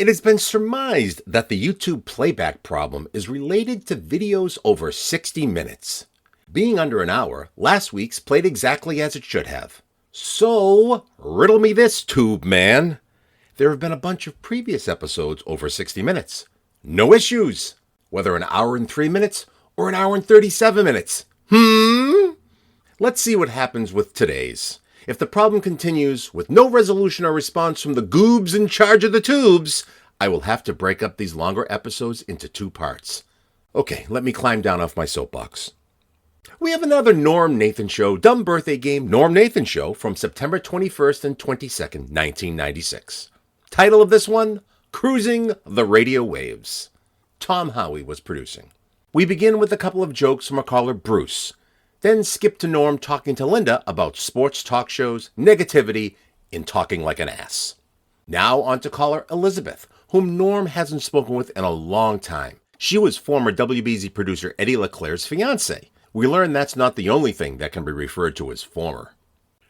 It has been surmised that the YouTube playback problem is related to videos over 60 minutes. Being under an hour, last week's played exactly as it should have. So, riddle me this, tube man. There have been a bunch of previous episodes over 60 minutes. No issues, whether an hour and 3 minutes or an hour and 37 minutes. Let's see what happens with today's. If the problem continues with no resolution or response from the goobs in charge of the tubes, I will have to break up these longer episodes into 2 parts. Okay, let me climb down off my soapbox. We have another Norm Nathan Show Dumb Birthday Game Norm Nathan Show from September 21st and 22nd, 1996. Title of this one, Cruising the Radio Waves. Tom Howie was producing. We begin with a couple of jokes from our caller Bruce, then skip to Norm talking to Linda about sports talk shows, negativity, and talking like an ass. Now on to caller Elizabeth, whom Norm hasn't spoken with in a long time. She was former WBZ producer Eddie LeClair's fiancé. We learn that's not the only thing that can be referred to as former.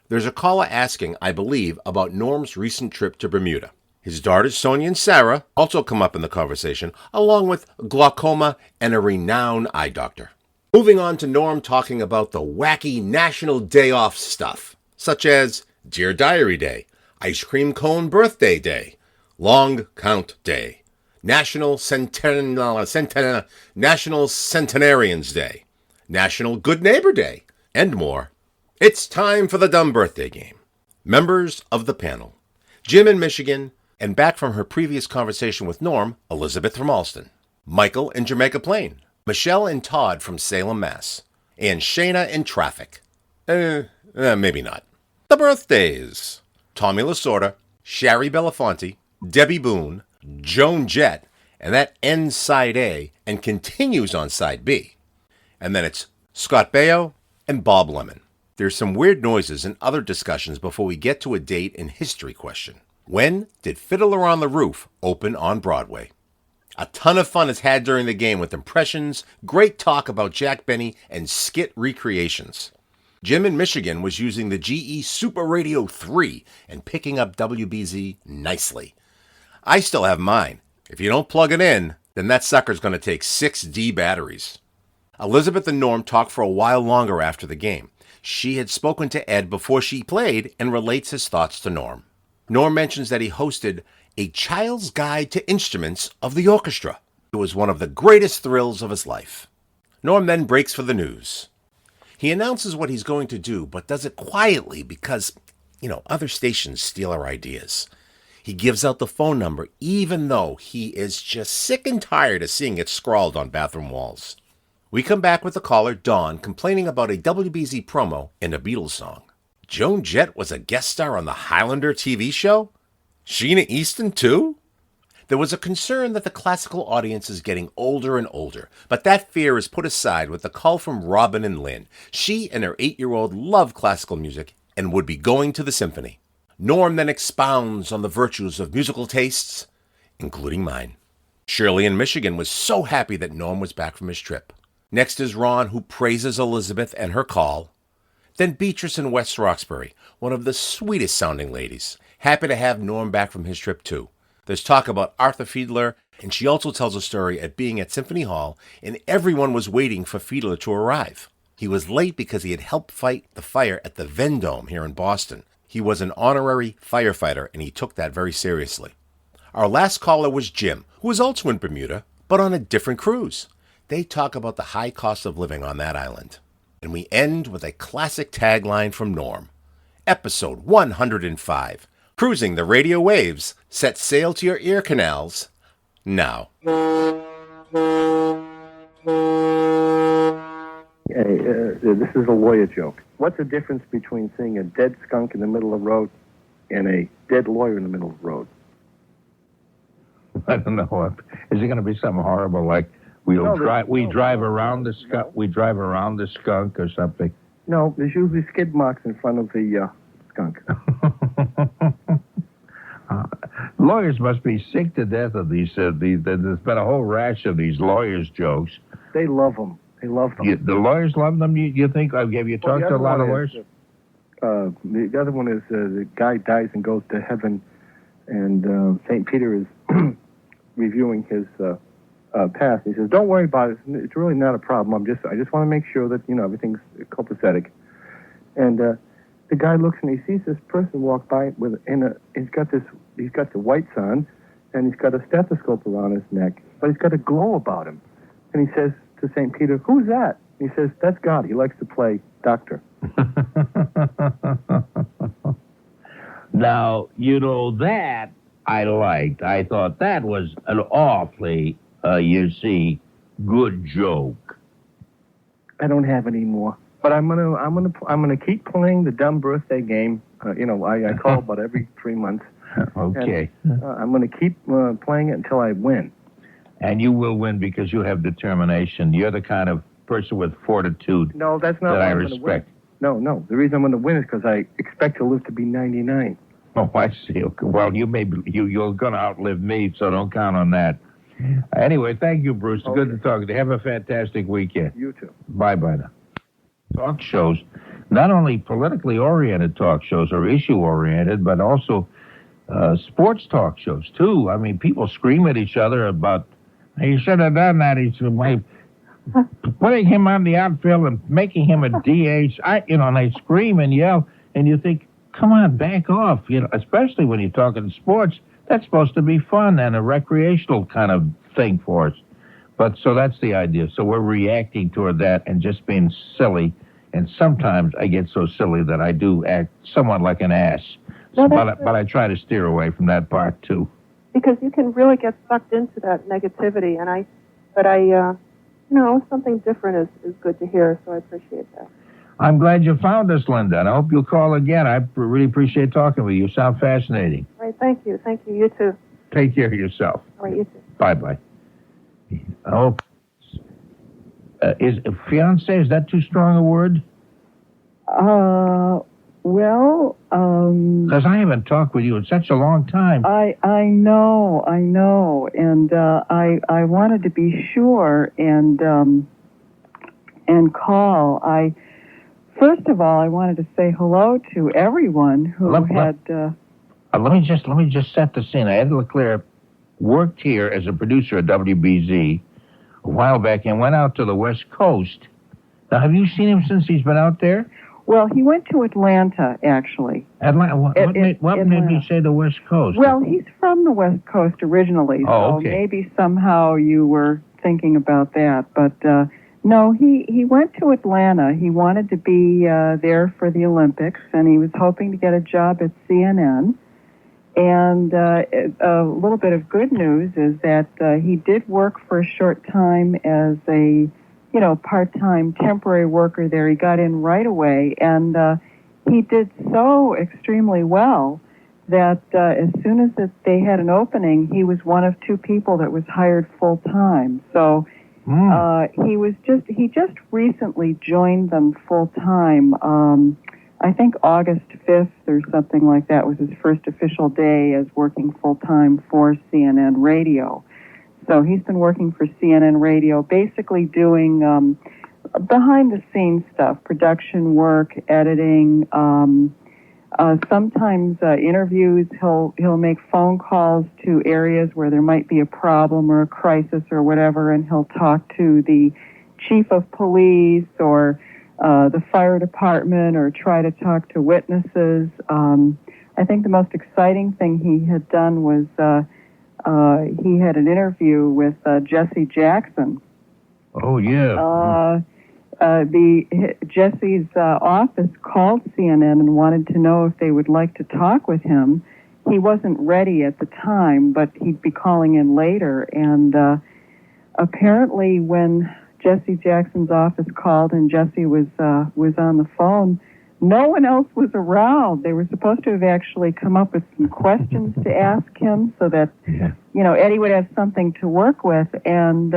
There's a caller asking, I believe, about Norm's recent trip to Bermuda. His daughters Sonja and Sarah also come up in the conversation, along with glaucoma and a renowned eye doctor. Moving on to Norm talking about the wacky National Day Off stuff, such as Dear Diary Day, Ice Cream Cone Birthday Day, Long Count Day, National Centenarians Day, National Good Neighbor Day, and more. It's time for the Dumb Birthday Game. Members of the panel, Jim in Michigan, and back from her previous conversation with Norm, Elizabeth from Alston, Michael in Jamaica Plain, Michelle and Todd from Salem, Mass., and Shayna in traffic. Maybe not. The birthdays. Tommy Lasorda, Shari Belafonte, Debbie Boone, Joan Jett, and that ends side A and continues on side B. And then it's Scott Baio and Bob Lemon. There's some weird noises and other discussions before we get to a date and history question. When did Fiddler on the Roof open on Broadway? A ton of fun is had during the game with impressions, great talk about Jack Benny, and skit recreations. Jim in Michigan was using the GE Super Radio 3 and picking up WBZ nicely. I still have mine. If you don't plug it in, then that sucker's going to take 6D batteries. Elizabeth and Norm talked for a while longer after the game. She had spoken to Ed before she played and relates his thoughts to Norm. Norm mentions that he hosted A Child's Guide to Instruments of the Orchestra. It was one of the greatest thrills of his life. Norm then breaks for the news. He announces what he's going to do, but does it quietly because, other stations steal our ideas. He gives out the phone number even though he is just sick and tired of seeing it scrawled on bathroom walls. We come back with the caller, Dawn, complaining about a WBZ promo and a Beatles song. Joan Jett was a guest star on the Highlander TV show? Sheena Easton, too? There was a concern that the classical audience is getting older and older, but that fear is put aside with the call from Robin and Lynn. She and her 8-year-old love classical music and would be going to the symphony. Norm then expounds on the virtues of musical tastes, including mine. Shirley in Michigan was so happy that Norm was back from his trip. Next is Ron, who praises Elizabeth and her call. Then Beatrice in West Roxbury, one of the sweetest sounding ladies. Happy to have Norm back from his trip too. There's talk about Arthur Fiedler, and she also tells a story at being at Symphony Hall, and everyone was waiting for Fiedler to arrive. He was late because he had helped fight the fire at the Vendome here in Boston. He was an honorary firefighter, and he took that very seriously. Our last caller was Jim, who was also in Bermuda, but on a different cruise. They talk about the high cost of living on that island. And we end with a classic tagline from Norm. Episode 105. Cruising the radio waves. Set sail to your ear canals. Now. This is a lawyer joke. What's the difference between seeing a dead skunk in the middle of the road and a dead lawyer in the middle of the road? I don't know. Is it going to be something horrible like we drive around the skunk or something? No, there's usually skid marks in front of the skunk. Lawyers must be sick to death of these. There's been a whole rash of these lawyers' jokes. They love them. They love them. The lawyers love them? You think? Have you talked to a lot of lawyers? The other one is the guy dies and goes to heaven, and St. Peter is reviewing his past. He says, "Don't worry about it. It's really not a problem. I just want to make sure that everything's copacetic." And the guy looks and he sees this person walk by he's got the whites on, and he's got a stethoscope around his neck, but he's got a glow about him. And he says to St. Peter, "Who's that?" He says, "That's God. He likes to play doctor." Now, that I liked. I thought that was an awfully, good joke. I don't have any more, but I'm gonna keep playing the dumb birthday game. I call about every 3 months. Okay. And, I'm gonna keep playing it until I win. And you will win because you have determination. You're the kind of person with fortitude. No, that's not that what I I'm respect. Gonna win. No. The reason I'm going to win is because I expect to live to be 99. Oh, I see. Okay. Well, you're going to outlive me, so don't count on that. Anyway, thank you, Bruce. Okay. Good to talk to you. Have a fantastic weekend. You too. Bye-bye now. Talk shows, not only politically oriented talk shows or issue oriented, but also sports talk shows too. I mean, people scream at each other about, "He should have done that." He said, putting him on the outfield and making him a DH. And they scream and yell, and you think, come on, back off. Especially when you're talking sports, that's supposed to be fun and a recreational kind of thing for us. But so that's the idea. So we're reacting toward that and just being silly. And sometimes I get so silly that I do act somewhat like an ass. No, but I try to steer away from that part too. Because you can really get sucked into that negativity, and something different is good to hear. So I appreciate that. I'm glad you found us, Linda, and I hope you'll call again. I really appreciate talking with you. You sound fascinating. All right, thank you. Thank you. You too. Take care of yourself. All right, you too. Bye-bye. Oh, is fiancé, is that too strong a word? Well, Because I haven't talked with you in such a long time. I know, and I wanted to be sure and call. First of all, I wanted to say hello to everyone who had. Let me just set the scene. Eddie LeClair worked here as a producer at WBZ a while back and went out to the West Coast. Now, have you seen him since he's been out there? Well, he went to Atlanta, actually. Atlanta. What made me say the West Coast? Well, he's from the West Coast originally, so maybe somehow you were thinking about that. But no, he went to Atlanta. He wanted to be there for the Olympics, and he was hoping to get a job at CNN. And a little bit of good news is that he did work for a short time as a part-time temporary worker there. He got in right away, and he did so extremely well that as soon as they had an opening, he was one of two people that was hired full-time. So he just recently joined them full-time. I think August 5th or something like that was his first official day as working full-time for CNN Radio. So he's been working for CNN Radio, basically doing behind-the-scenes stuff, production work, editing, sometimes interviews. He'll make phone calls to areas where there might be a problem or a crisis or whatever, and he'll talk to the chief of police or the fire department or try to talk to witnesses. I think the most exciting thing he had done was he had an interview with Jesse Jackson. Oh, yeah. Jesse's office called CNN and wanted to know if they would like to talk with him. He wasn't ready at the time, but he'd be calling in later. And apparently when Jesse Jackson's office called and Jesse was on the phone, no one else was around. They were supposed to have actually come up with some questions to ask him so that, Eddie would have something to work with. And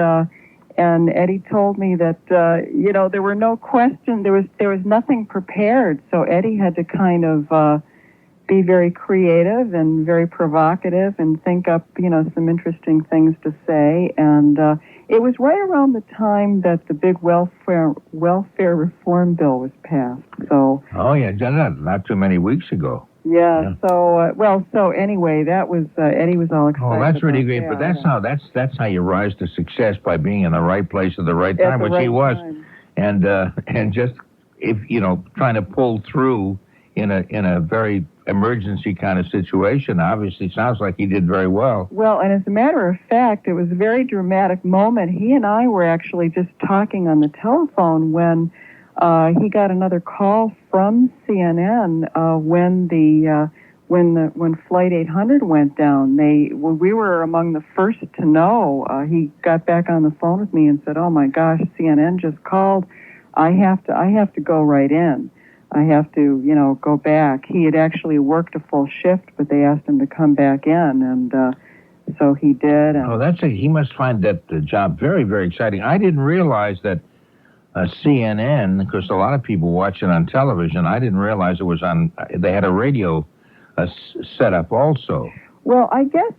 Eddie told me that, there were no questions. There was nothing prepared. So Eddie had to kind of be very creative and very provocative and think up, some interesting things to say. And it was right around the time that the big welfare reform bill was passed. So. Oh, yeah, not too many weeks ago. Yeah. So anyway, that was Eddie was all excited. Oh, that's really great. That. But that's how you rise to success, by being in the right place at the right time, which he was, and just trying to pull through in a very emergency kind of situation. Obviously, sounds like he did very well. Well, and as a matter of fact, it was a very dramatic moment. He and I were actually just talking on the telephone when he got another call from CNN when Flight 800 went down. We were among the first to know. He got back on the phone with me and said, "Oh my gosh, CNN just called. I have to go right in. I have to, go back." He had actually worked a full shift, but they asked him to come back in, and so he did. And he must find that job very, very exciting. I didn't realize that CNN, because a lot of people watch it on television. I didn't realize it was on. They had a radio set up also. Well, I guess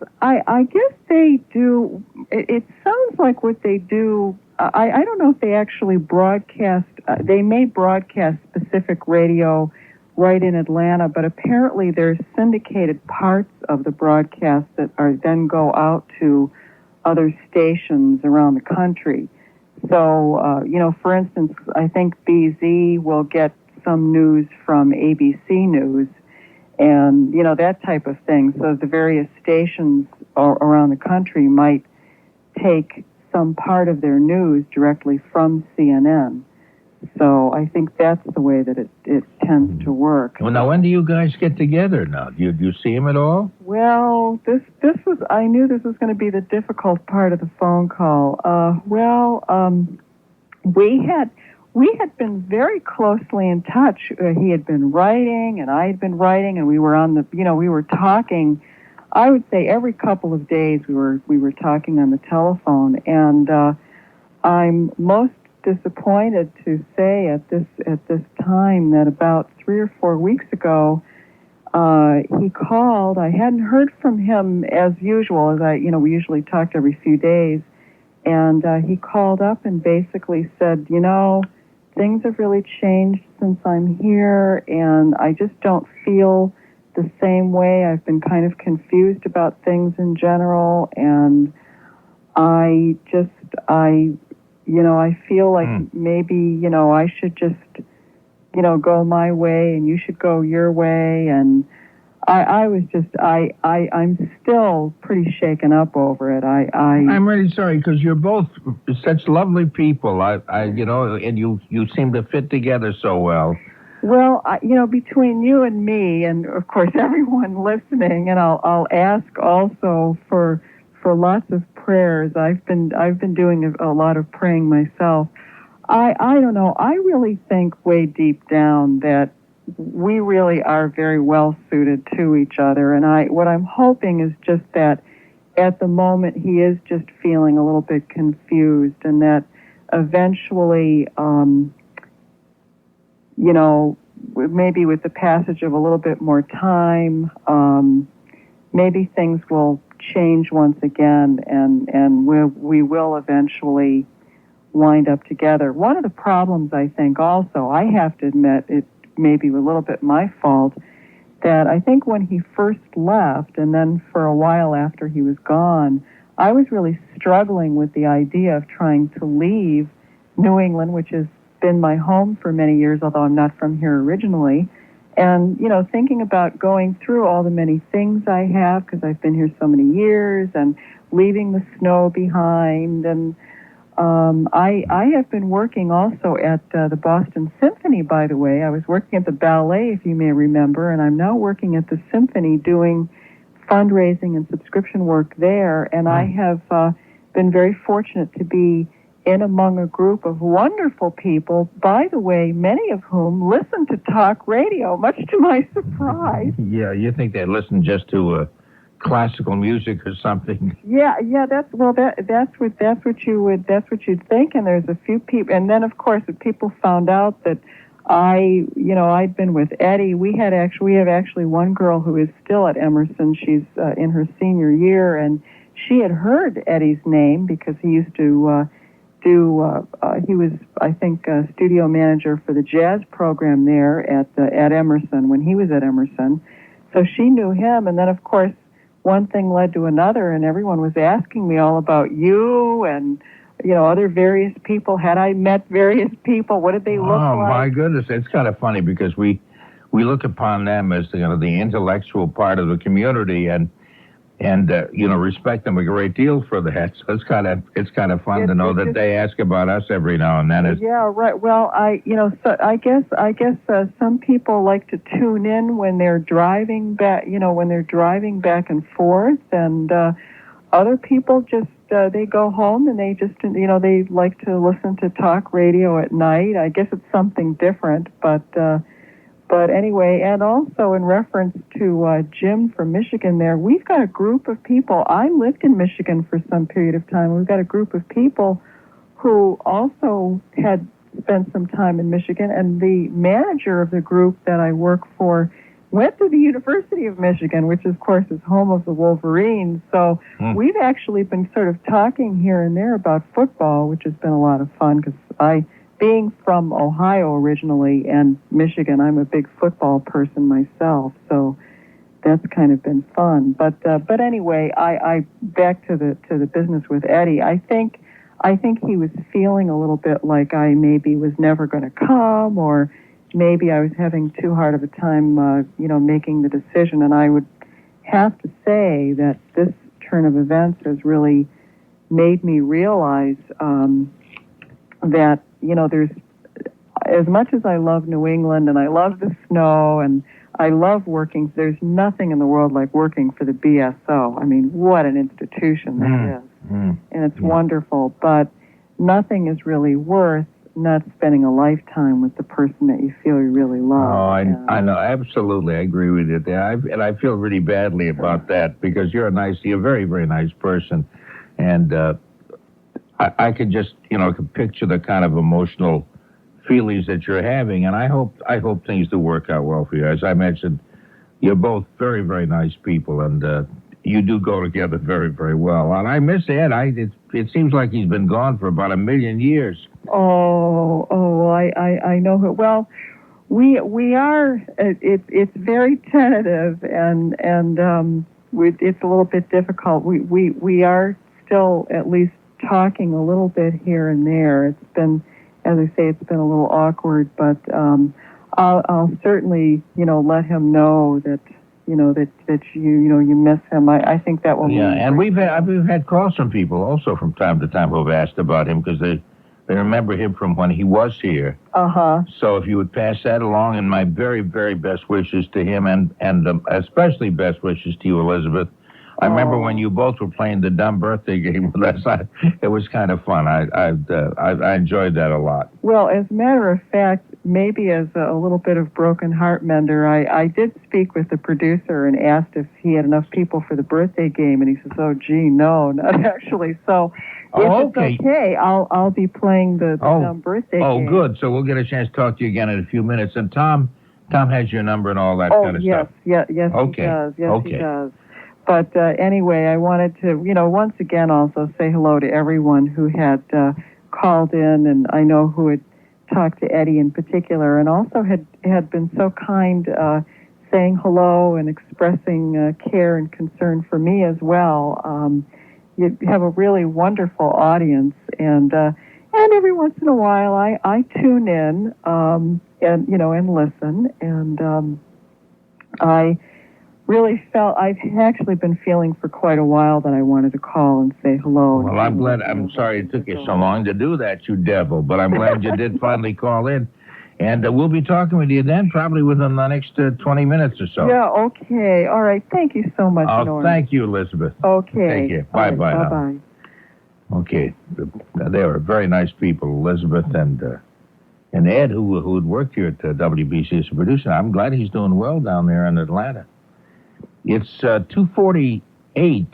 they do. It sounds like what they do. I don't know if they actually broadcast. They may broadcast specific radio right in Atlanta, but apparently there's syndicated parts of the broadcast that then go out to other stations around the country. So, for instance, I think BZ will get some news from ABC News and, that type of thing. So the various stations around the country might take some part of their news directly from CNN. So I think that's the way that it tends to work. Well, now, when do you guys get together now? Do you see him at all? Well, I knew this was going to be the difficult part of the phone call. We had been very closely in touch. He had been writing, and I had been writing, and we were we were talking. I would say every couple of days we were talking on the telephone, and I'm most disappointed to say at this time that about 3 or 4 weeks ago he called. I hadn't heard from him as usual, as we usually talked every few days, and he called up and basically said, things have really changed since I'm here, and I just don't feel the same way. I've been kind of confused about things in general, and I feel like maybe, I should just, go my way and you should go your way. And I'm still pretty shaken up over it. I'm really sorry, because you're both such lovely people. And you seem to fit together so well. Well, between you and me, and of course everyone listening, and I'll ask also for lots of prayers. I've been doing a lot of praying myself. I don't know. I really think way deep down that we really are very well suited to each other, and what I'm hoping is just that at the moment he is just feeling a little bit confused, and that eventually, maybe with the passage of a little bit more time, maybe things will change once again, and we will eventually wind up together. One of the problems, I think, also, I have to admit, it may be a little bit my fault, that I think when he first left, and then for a while after he was gone, I was really struggling with the idea of trying to leave New England, which has been my home for many years, although I'm not from here originally, and, thinking about going through all the many things I have, because I've been here so many years, and leaving the snow behind, and I have been working also at the Boston Symphony, by the way. I was working at the ballet, if you may remember, and I'm now working at the Symphony doing fundraising and subscription work there, and I have been very fortunate to be in among a group of wonderful people, by the way, many of whom listen to talk radio, much to my surprise. Yeah, you think they listen just to classical music or something? Yeah, that's what you'd think. And there's a few people, and then of course, if people found out that I'd been with Eddie. We have actually one girl who is still at Emerson. She's in her senior year, and she had heard Eddie's name because he used to. He was, I think, studio manager for the jazz program there at Emerson when he was at Emerson. so she knew him, and then of course one thing led to another, and everyone was asking me all about you and other various people. Had I met various people? What did they look like? Oh my goodness, it's kind of funny because we look upon them as the intellectual part of the community and respect them a great deal for that. So it's kind of fun to know that they ask about us every now and then. Yeah, right. Well, I guess some people like to tune in when they're driving back, and forth, and other people just they go home and they just they like to listen to talk radio at night. I guess it's something different, But anyway, and also in reference to Jim from Michigan there, we've got a group of people. I lived in Michigan for some period of time. We've got a group of people who also had spent some time in Michigan, and the manager of the group that I work for went to the University of Michigan, which, of course, is home of the Wolverines. So we've actually been sort of talking here and there about football, which has been a lot of fun because being from Ohio originally and Michigan, I'm a big football person myself, so that's kind of been fun. But anyway, I back to the business with Eddie. I think he was feeling a little bit like I maybe was never going to come, or maybe I was having too hard of a time, making the decision. And I would have to say that this turn of events has really made me realize that. There's, as much as I love New England and I love the snow and I love working, there's nothing in the world like working for the BSO. I mean, what an institution that is. And it's wonderful, but nothing is really worth not spending a lifetime with the person that you feel you really love. Oh, I know, absolutely. I agree with you there. And I feel really badly about that because you're a very, very nice person. And, I could just, could picture the kind of emotional feelings that you're having, and I hope things do work out well for you. As I mentioned, you're both very, very nice people, and you do go together very, very well. And I miss Ed. It seems like he's been gone for about 1,000,000 years. I know. Well, we are. It's very tentative, and it's a little bit difficult. We are still at least talking a little bit here and there. It's been, as I say, it's been a little awkward, but I'll certainly, let him know that, that you miss him. I think that will. Yeah, and we've had calls from people also from time to time who have asked about him because they remember him from when he was here. So if you would pass that along, and my very, very best wishes to him, and especially best wishes to you, Elizabeth. I remember when you both were playing the dumb birthday game with us. It was kind of fun. I enjoyed that a lot. Well, as a matter of fact, maybe as a little bit of broken heart mender, I did speak with the producer and asked if he had enough people for the birthday game, and he says, "Oh, gee, no, not actually." So if it's okay, I'll be playing the dumb birthday game. Oh, good. So we'll get a chance to talk to you again in a few minutes. And Tom has your number and all that kind of stuff. Yes, he does. Yes, he does. But anyway, I wanted to, once again also say hello to everyone who had called in, and I know who had talked to Eddie in particular, and also had been so kind saying hello and expressing care and concern for me as well. You have a really wonderful audience, and every once in a while I tune in and listen, and I really I've actually been feeling for quite a while that I wanted to call and say hello. Well, I'm glad. I'm sorry it took you so long to do that, you devil, but I'm glad you did finally call in. And we'll be talking with you then, probably within the next 20 minutes or so. Yeah, okay. All right. Thank you so much, Norm. Thank you, Elizabeth. Okay. Thank you. Bye-bye now. Bye-bye. Okay. They were very nice people, Elizabeth and Ed, who had worked here at WBC as a producer. I'm glad he's doing well down there in Atlanta. It's 2:48,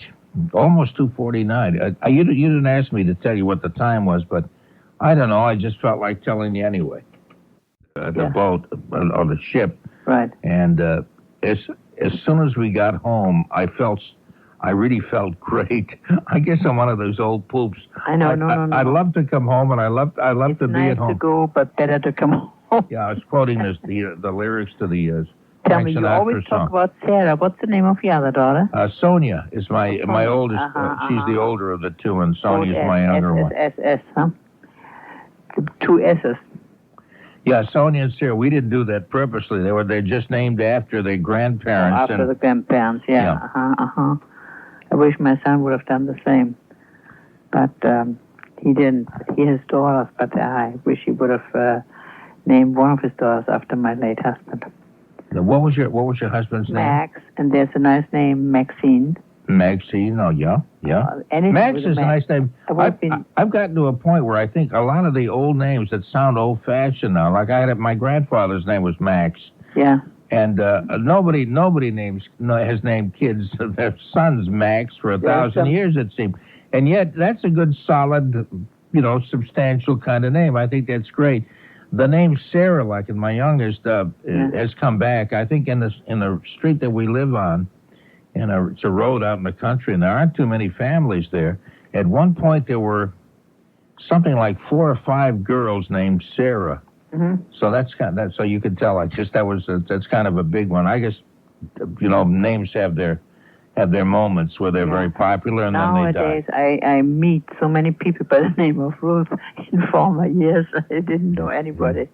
almost 2:49. You didn't ask me to tell you what the time was, but I don't know. I just felt like telling you anyway. The boat or the ship. Right. And as soon as we got home, I really felt great. I guess I'm one of those old poops. I know. No. I love to come home, and I love to be at home. Nice to go, but better to come home. Yeah, I was quoting the lyrics to the Tell me, you always talk about Sarah. What's the name of your other daughter? Sonja is my oldest. She's the older of the two, and Sonja is my younger one. S, huh? Two S's. Yeah, Sonja and Sarah. We didn't do that purposely. They're just named after their grandparents. After the grandparents, yeah. I wish my son would have done the same, but he didn't. He has daughters, but I wish he would have named one of his daughters after my late husband. What was your husband's name? Max, and there's a nice name, Maxine. Maxine, oh yeah. Max is a nice name. I've gotten to a point where I think a lot of the old names that sound old-fashioned now, like my grandfather's name was Max. Yeah. And nobody has named kids their sons Max for 1,000 years, it seems. And yet that's a good, solid, substantial kind of name. I think that's great. The name Sarah, like in my youngest, has come back. I think in the street that we live on, it's a road out in the country, and there aren't too many families there. At one point, there were something like 4 or 5 girls named Sarah. Mm-hmm. So that's so you could tell. That's kind of a big one. I guess, names have their moments where they're very popular, and then they die. Nowadays, I meet so many people by the name of Ruth. In former years, I didn't know anybody,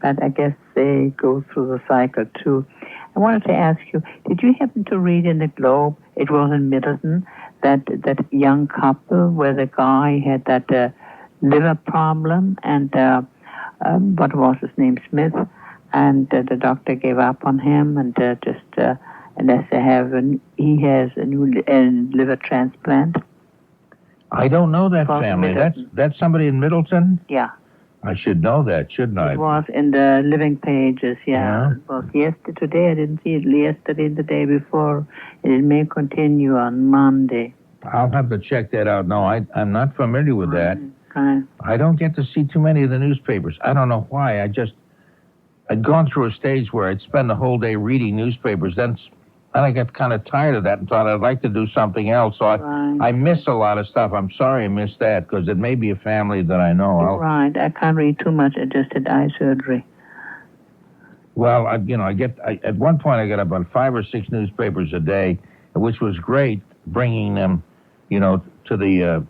but I guess they go through the cycle too. I wanted to ask you, did you happen to read in the Globe, it was in Middleton, that young couple where the guy had that liver problem and what was his name, Smith, and the doctor gave up on him and unless he has a new liver transplant? I don't know that family. That's somebody in Middleton? Yeah. I should know that, shouldn't I? It was in the living pages, yeah. It was yesterday. Today I didn't see it. Yesterday and the day before. And it may continue on Monday. I'll have to check that out. No, I'm not familiar with that. Right. I don't get to see too many of the newspapers. I don't know why. I'd gone through a stage where I'd spend the whole day reading newspapers. Then I got kind of tired of that and thought I'd like to do something else. So I miss a lot of stuff. I'm sorry I missed that because it may be a family that I know. Right. I can't read too much. I just had eye surgery. Well, at one point I got about 5 or 6 newspapers a day, which was great, bringing them, to the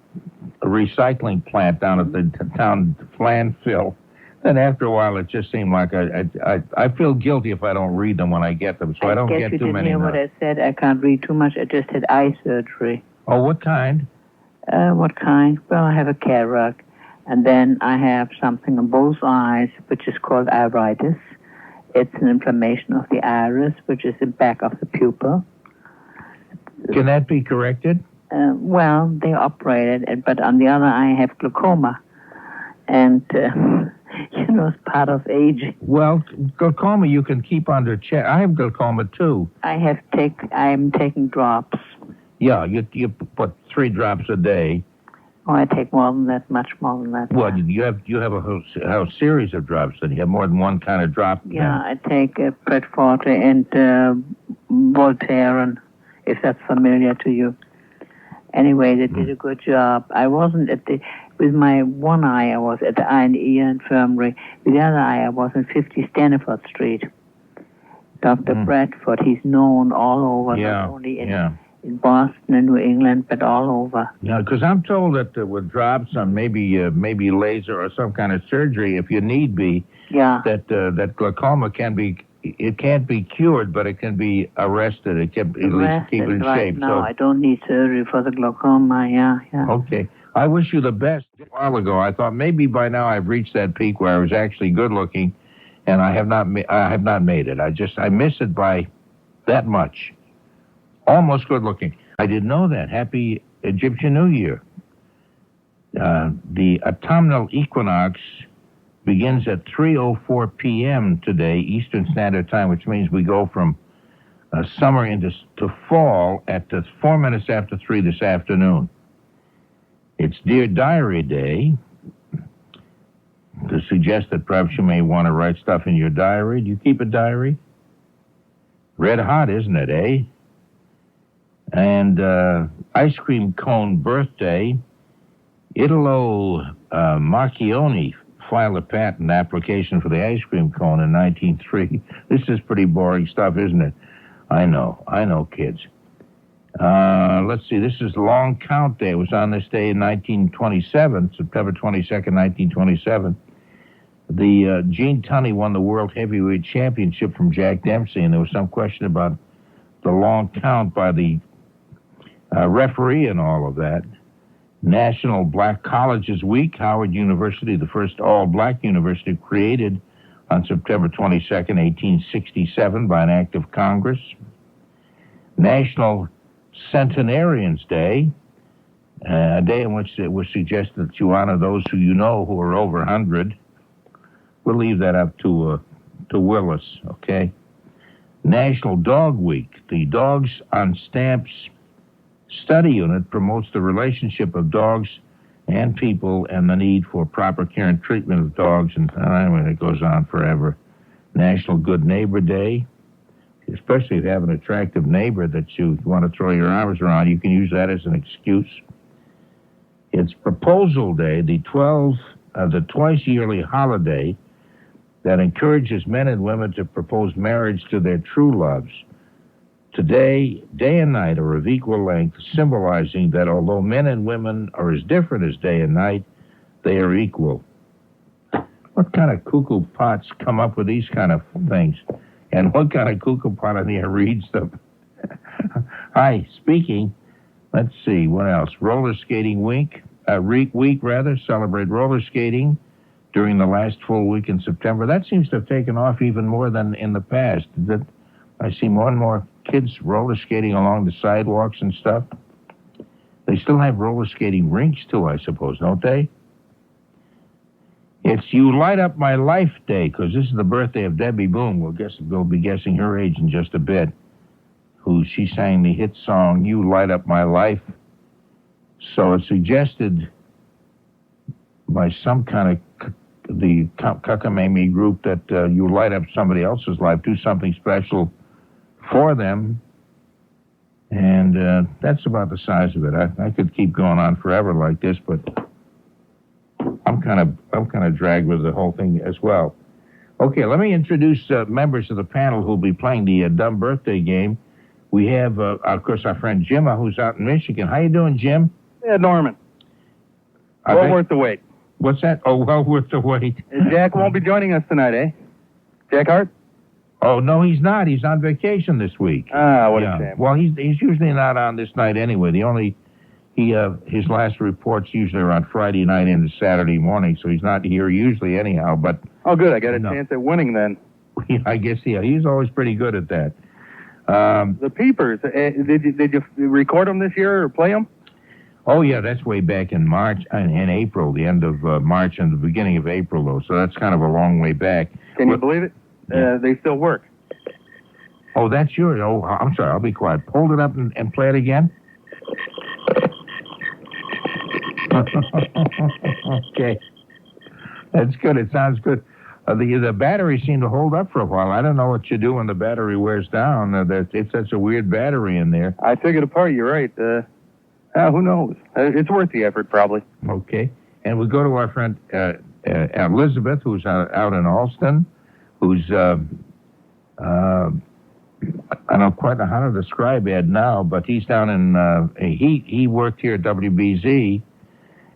recycling plant down at the town landfill. Then after a while, it just seemed like I feel guilty if I don't read them when I get them, so I don't get too many. I guess you didn't hear what I said. I can't read too much. I just had eye surgery. Oh, what kind? What kind? Well, I have a cataract, and then I have something on both eyes, which is called iritis. It's an inflammation of the iris, which is the back of the pupil. Can that be corrected? Well, they operated it, but on the other eye, I have glaucoma, and it's part of aging. Well, glaucoma you can keep under check. I have glaucoma too. I'm taking drops. Yeah, you put 3 drops a day. Oh, I take more than that, much more than that. Well, you have a whole series of drops, then you have more than one kind of drop. Yeah, I take Pret Forte and Voltaren, if that's familiar to you. Anyway, they did a good job. I wasn't with my one eye, I was at the Eye and Ear Infirmary. With the other eye, I was in 50 Stanford Street. Dr. Bradford, he's known all over, not only in Boston and New England, but all over. Yeah, because I'm told that with drops on maybe laser or some kind of surgery, if you need be, that glaucoma can't be cured, but it can be arrested. It can at least keep it in shape. No, I don't need surgery for the glaucoma. Yeah. Okay. I wish you the best. A while ago, I thought maybe by now I've reached that peak where I was actually good looking, and I have not made it. I miss it by that much. Almost good looking. I didn't know that. Happy Egyptian New Year. The autumnal equinox begins at 3:04 p.m. today, Eastern Standard Time, which means we go from summer to fall at 4 minutes after 3 this afternoon. It's Dear Diary Day, to suggest that perhaps you may want to write stuff in your diary. Do you keep a diary? Red hot, isn't it, eh? And Ice Cream Cone Birthday, Italo Marchione, filed a patent application for the ice cream cone in 1903. This is pretty boring stuff, isn't it? I know, kids. Let's see, this is Long Count Day. It was on this day in 1927, September 22nd, 1927. The Gene Tunney won the World Heavyweight Championship from Jack Dempsey, and there was some question about the long count by the referee and all of that. National Black Colleges Week, Howard University, the first all-black university created on September 22nd, 1867 by an act of Congress. National Centenarians Day, a day in which it was suggested that you honor those who you know who are over 100. We'll leave that up to Willis, okay? National Dog Week. The Dogs on Stamps Study Unit promotes the relationship of dogs and people and the need for proper care and treatment of dogs, and it goes on forever. National Good Neighbor Day. Especially if you have an attractive neighbor that you want to throw your arms around, you can use that as an excuse. It's Proposal Day, the twice-yearly holiday that encourages men and women to propose marriage to their true loves. Today, day and night are of equal length, symbolizing that although men and women are as different as day and night, they are equal. What kind of cuckoo pots come up with these kind of things? And what kind of cuckoo pot in here reads them? Hi, speaking. Let's see, what else? Roller Skating Week, celebrate roller skating during the last full week in September. That seems to have taken off even more than in the past. I see more and more kids roller skating along the sidewalks and stuff. They still have roller skating rinks too, I suppose, don't they? It's You Light Up My Life Day, because this is the birthday of Debbie Boone. We'll be guessing her age in just a bit. She sang the hit song, You Light Up My Life. So it's suggested by some kind of the Kakamami group that you light up somebody else's life, do something special for them. And that's about the size of it. I could keep going on forever like this, but I'm kind of dragged with the whole thing as well. Okay, let me introduce members of the panel who'll be playing the dumb birthday game. We have, of course, our friend Jim, who's out in Michigan. How you doing, Jim? Yeah, Norman. Well worth the wait. What's that? Oh, well worth the wait. Jack won't be joining us tonight, eh? Jack Hart? Oh, no, he's not. He's on vacation this week. What a shame. Well, he's usually not on this night anyway. His last reports usually are on Friday night into Saturday morning, so he's not here usually anyhow. But oh, good. I got a chance at winning then. I guess he's always pretty good at that. The Peepers. Did you record them this year or play them? Oh yeah, that's way back in March and April, the end of March and the beginning of April, though. So that's kind of a long way back. Can you believe it? Yeah. They still work. Oh, that's yours. Oh, I'm sorry. I'll be quiet. Hold it up and play it again. Okay. That's good. It sounds good. The batteries seem to hold up for a while. I don't know what you do when the battery wears down. It's such a weird battery in there. I took it apart. You're right. Who knows? It's worth the effort, probably. Okay. And we go to our friend Elizabeth, who's out in Alston, who's I don't quite know how to describe Ed now, but he's down in he worked here at WBZ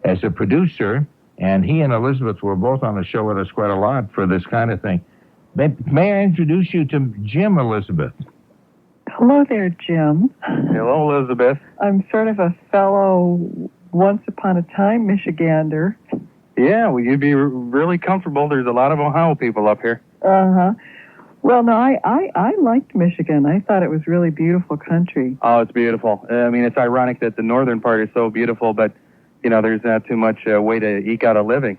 as a producer, and he and Elizabeth were both on the show with us quite a lot for this kind of thing. May I introduce you to Jim, Elizabeth? Hello there, Jim. Hello, Elizabeth. I'm sort of a fellow once upon a time Michigander. Yeah, well, you'd be really comfortable. There's a lot of Ohio people up here. Uh-huh. Well, no, I liked Michigan. I thought it was really beautiful country. Oh, it's beautiful. I mean, it's ironic that the northern part is so beautiful, but, there's not too much way to eke out a living,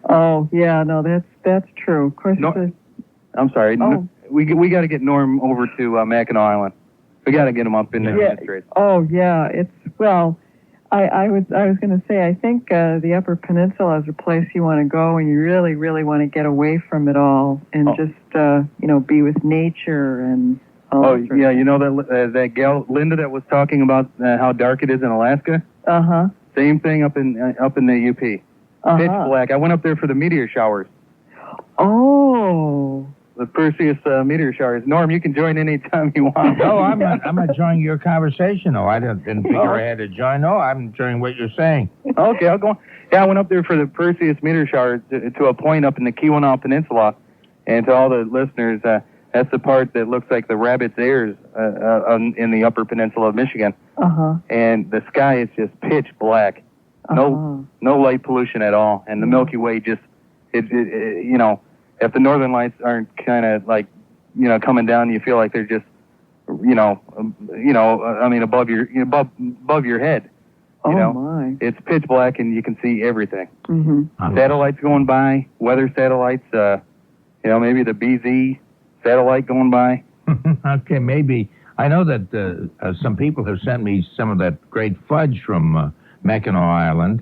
Oh, yeah, no, that's true. Of course, I'm sorry. Oh. We got to get Norm over to Mackinac Island. We got to get him up in the Straits. Oh, yeah, I was going to say, I think the Upper Peninsula is a place you want to go, and you really, really want to get away from it all and just, be with nature and all. Oh, yeah, that gal Linda that was talking about how dark it is in Alaska. Uh-huh. Same thing up in the UP. Pitch black. I went up there for the meteor showers. Oh. The Perseus meteor showers. Norm, you can join anytime you want. No, I'm not enjoying your conversation. No, I didn't figure I had to join. No, I'm enjoying what you're saying. Okay, I'll go on. Yeah, I went up there for the Perseus meteor shower to a point up in the Keweenaw Peninsula. And to all the listeners, that's the part that looks like the rabbit's ears in the upper peninsula of Michigan. And the sky is just pitch black. No light pollution at all. And the Milky Way just, you know, if the northern lights aren't kind of like, you know, coming down, you feel like they're just, I mean, above your head. You know, my. It's pitch black and you can see everything. Mm-hmm. Satellites going by, weather satellites, maybe the BZ satellite going by. Okay, maybe. I know that some people have sent me some of that great fudge from Mackinac Island,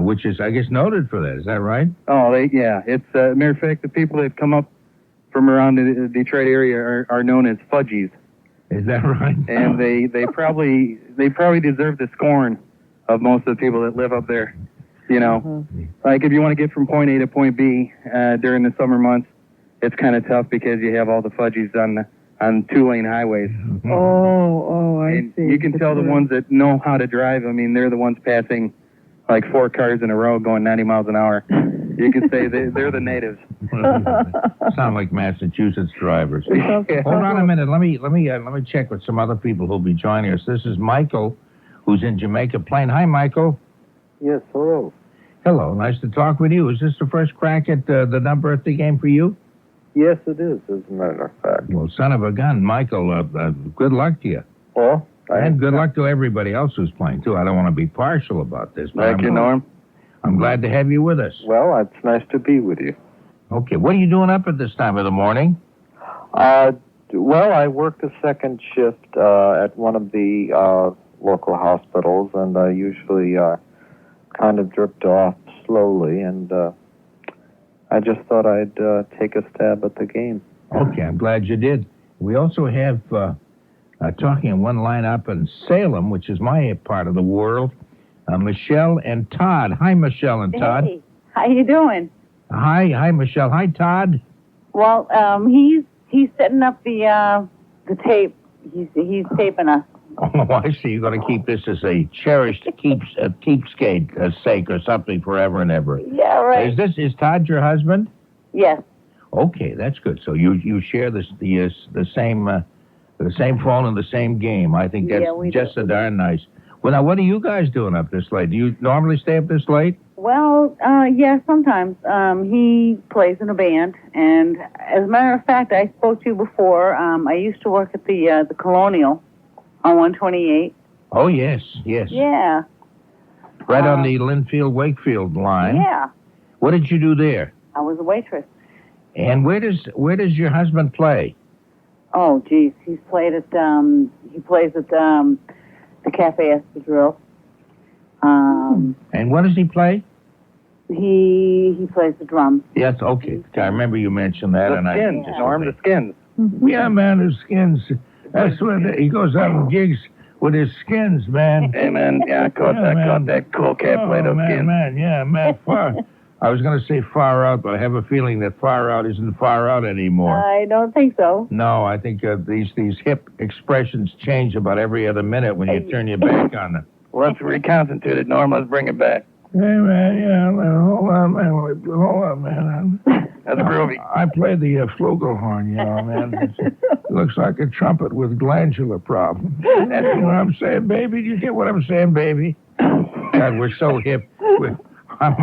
which is, I guess, noted for that. Is that right? Oh, yeah. It's, matter of fact, the people that come up from around the Detroit area are known as fudgies. Is that right? And they probably deserve the scorn of most of the people that live up there. You know, like if you want to get from point A to point B during the summer months, it's kind of tough because you have all the fudgies on two-lane highways. I see. You can tell the ones that know how to drive. I mean, they're the ones passing like 4 cars in a row going 90 miles an hour. You can say they're the natives. Sound like Massachusetts drivers. Hold on a minute. Let me check with some other people who'll be joining us. This is Michael, who's in Jamaica Plain. Hi, Michael. Yes, hello. Hello. Nice to talk with you. Is this the first crack at the dumb birthday game for you? Yes, it is, as a matter of fact. Well, son of a gun, Michael, good luck to you. Well, and good luck to everybody else who's playing, too. I don't want to be partial about this. Thank you, Norm. I'm glad to have you with us. Well, it's nice to be with you. Okay, what are you doing up at this time of the morning? Well, I work the second shift at one of the local hospitals, and I usually kind of drift off slowly, and I just thought I'd take a stab at the game. Okay, I'm glad you did. We also have, talking in one line up in Salem, which is my part of the world, Michelle and Todd. Hi, Michelle and Todd. Hey, how you doing? Hi, Michelle. Hi, Todd. Well, he's setting up the tape. He's taping us. Oh, I see. You're going to keep this as a cherished keepsake sake or something forever and ever. Yeah, right. Is Todd your husband? Yes. Okay, that's good. So you share the same phone and the same game. I think that's just so darn nice. Well, now, what are you guys doing up this late? Do you normally stay up this late? Well, yeah, sometimes. He plays in a band, and as a matter of fact, I spoke to you before. I used to work at the Colonial on 128. Oh, yes. Yeah. Right on the Linfield-Wakefield line. Yeah. What did you do there? I was a waitress. And where does your husband play? Oh, geez, he plays at the Cafe Espadrille. And what does he play? He plays the drums. Yes, okay. I remember you mentioned that. The Skins, Norm, the Skins. Yeah, man, the Skins. That's when he goes out and gigs with his Skins, man. Hey, man, yeah, I caught that cool cat played up Skins. Man, far. I was going to say Far Out, but I have a feeling that Far Out isn't Far Out anymore. I don't think so. No, I think these hip expressions change about every other minute when you turn your back on them. Well, let's reconstitute it, Norm. Let's bring it back. Hey, man, hold on, man. That's groovy. I play the flugelhorn, man. It looks like a trumpet with glandular problems. That's what I'm saying, baby. Do you get what I'm saying, baby? God, we're so hip. I'm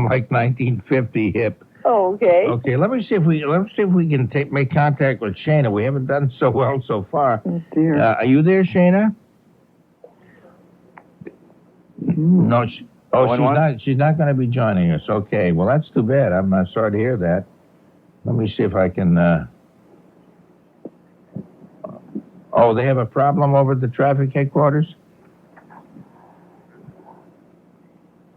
like 1950 hip. Oh, okay. Okay, let me see if we can make contact with Shayna. We haven't done so well so far. Oh, dear. Are you there, Shayna? No. She's not going to be joining us. Okay. Well, that's too bad. I'm sorry to hear that. Let me see if I can. Oh, they have a problem over at the traffic headquarters.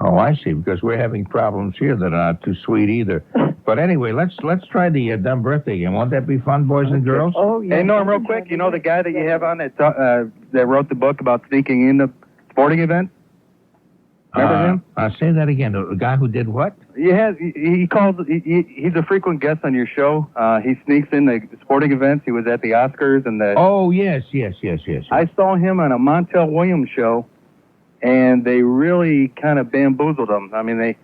Oh, I see. Because we're having problems here that are not too sweet either. But anyway, let's try the dumb birthday game. Won't that be fun, boys and girls? Oh, yeah. Hey, Norm, real quick, you know the guy that you have on that wrote the book about sneaking into sporting events? Remember him? Say that again. The guy who did what? He's a frequent guest on your show. He sneaks in the sporting events. He was at the Oscars and the... Oh, yes. I saw him on a Montel Williams show, and they really kind of bamboozled him. I mean, they...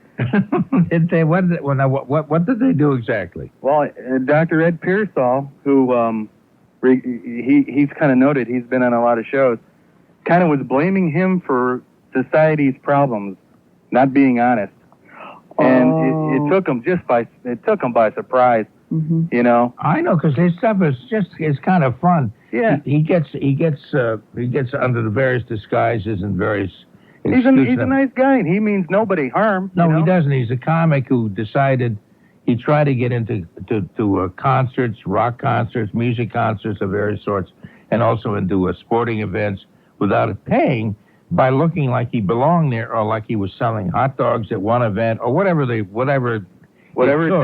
Did they? What did they do exactly? Well, Dr. Ed Pearsall, who he's kind of noted, he's been on a lot of shows, kind of was blaming him for society's problems, not being honest, and it took him by surprise. Mm-hmm. You know. I know, because his stuff is kind of fun. Yeah. He gets under the various disguises and various. He's a nice guy, and he means nobody harm. No, he doesn't. He's a comic who decided he tried to get into concerts, rock concerts, music concerts of various sorts, and also into sporting events without paying, by looking like he belonged there, or like he was selling hot dogs at one event, or whatever it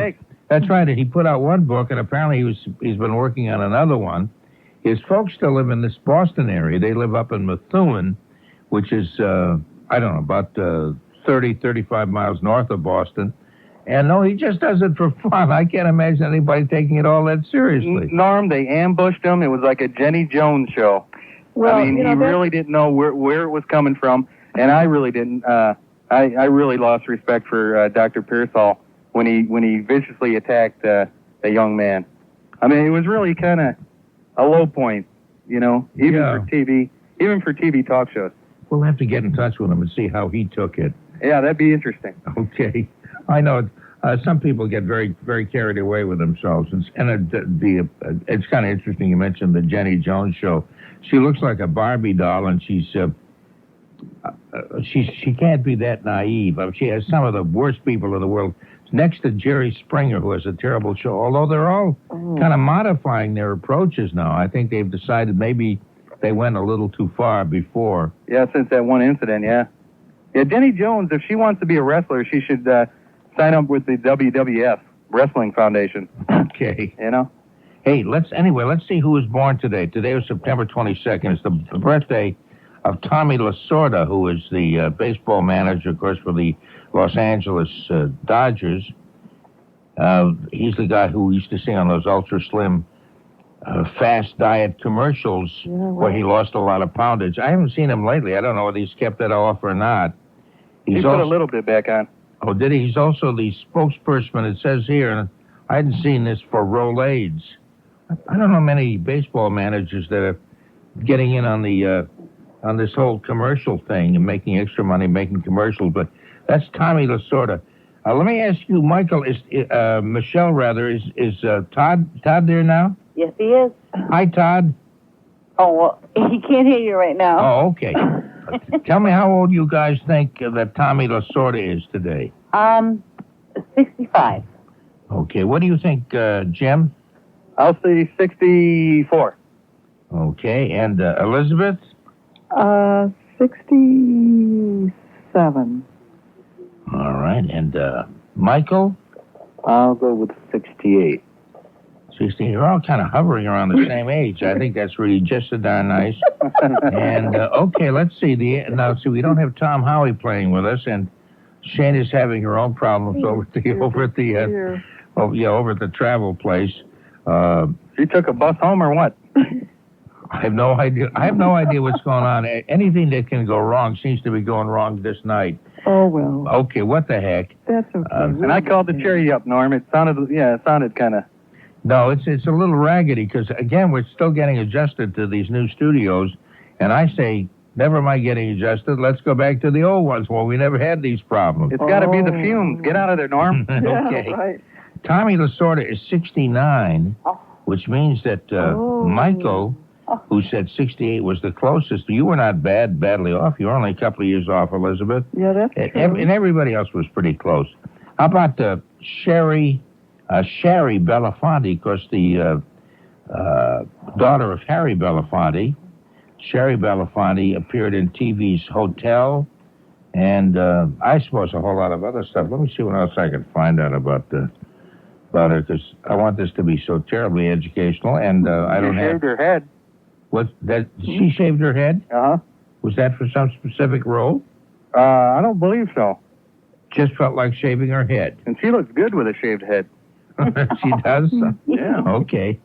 takes. That's right. And he put out one book, and apparently he's been working on another one. His folks still live in this Boston area. They live up in Methuen, which is, about 35 miles north of Boston. And no, he just does it for fun. I can't imagine anybody taking it all that seriously. Norm, they ambushed him. It was like a Jenny Jones show. Well, I mean, he really didn't know where it was coming from, and I really didn't. I really lost respect for Dr. Pearsall when he viciously attacked a young man. I mean, it was really kind of a low point, even for TV talk shows. We'll have to get in touch with him and see how he took it. Yeah, that'd be interesting. Okay. I know some people get very, very carried away with themselves. And it's kind of interesting you mentioned the Jenny Jones show. She looks like a Barbie doll, and she can't be that naive. I mean, she has some of the worst people in the world. Next to Jerry Springer, who has a terrible show, although they're all kind of modifying their approaches now. I think they've decided maybe they went a little too far before. Yeah, since that one incident, yeah. Yeah, Jenny Jones, if she wants to be a wrestler, she should sign up with the WWF Wrestling Foundation. Okay. Hey, let's see who was born today. Today was September 22nd. It's the birthday of Tommy Lasorda, who is the baseball manager, of course, for the Los Angeles Dodgers. He's the guy who used to sing on those ultra slim fast diet commercials where he lost a lot of poundage. I haven't seen him lately. I don't know whether he's kept that off or not. He put a little bit back on. Oh, did he? He's also the spokesperson, it says here, and I hadn't seen this, for Rolaids. I don't know many baseball managers that are getting in on the on this whole commercial thing and making extra money making commercials, but that's Tommy Lasorda. Let me ask you, Michael, Michelle rather, is Todd there now? Yes, he is. Hi, Todd. Oh, well, he can't hear you right now. Oh, okay. Tell me how old you guys think that Tommy Lasorda is today. 65. Okay, what do you think, Jim? I'll say 64. Okay, and Elizabeth? 67. All right, and Michael? I'll go with 68. 16. You're all kind of hovering around the same age. I think that's really just so darn nice. And, okay, let's see. Now, we don't have Tom Howie playing with us, and Shane is having her own problems over at the travel place. She took a bus home or what? I have no idea. I have no idea what's going on. Anything that can go wrong seems to be going wrong this night. Oh, well. Okay, what the heck? That's okay. And I called the cherry up, Norm. It sounded kind of... No, it's a little raggedy because, again, we're still getting adjusted to these new studios. And I say, never mind getting adjusted. Let's go back to the old ones where we never had these problems. It's got to be the fumes. Get out of there, Norm. Okay. Yeah, right. Tommy Lasorda is 69, which means that Michael, who said 68 was the closest, you were not badly off. You were only a couple of years off, Elizabeth. Yeah, that's true. And everybody else was pretty close. How about Sherry Belafonte, of course, the daughter of Harry Belafonte. Sherry Belafonte appeared in TV's Hotel, and I suppose a whole lot of other stuff. Let me see what else I can find out about her, because I want this to be so terribly educational, and I don't have... She shaved her head. What? She shaved her head? Uh-huh. Was that for some specific role? I don't believe so. Just felt like shaving her head. And she looks good with a shaved head. She does? Yeah. Okay.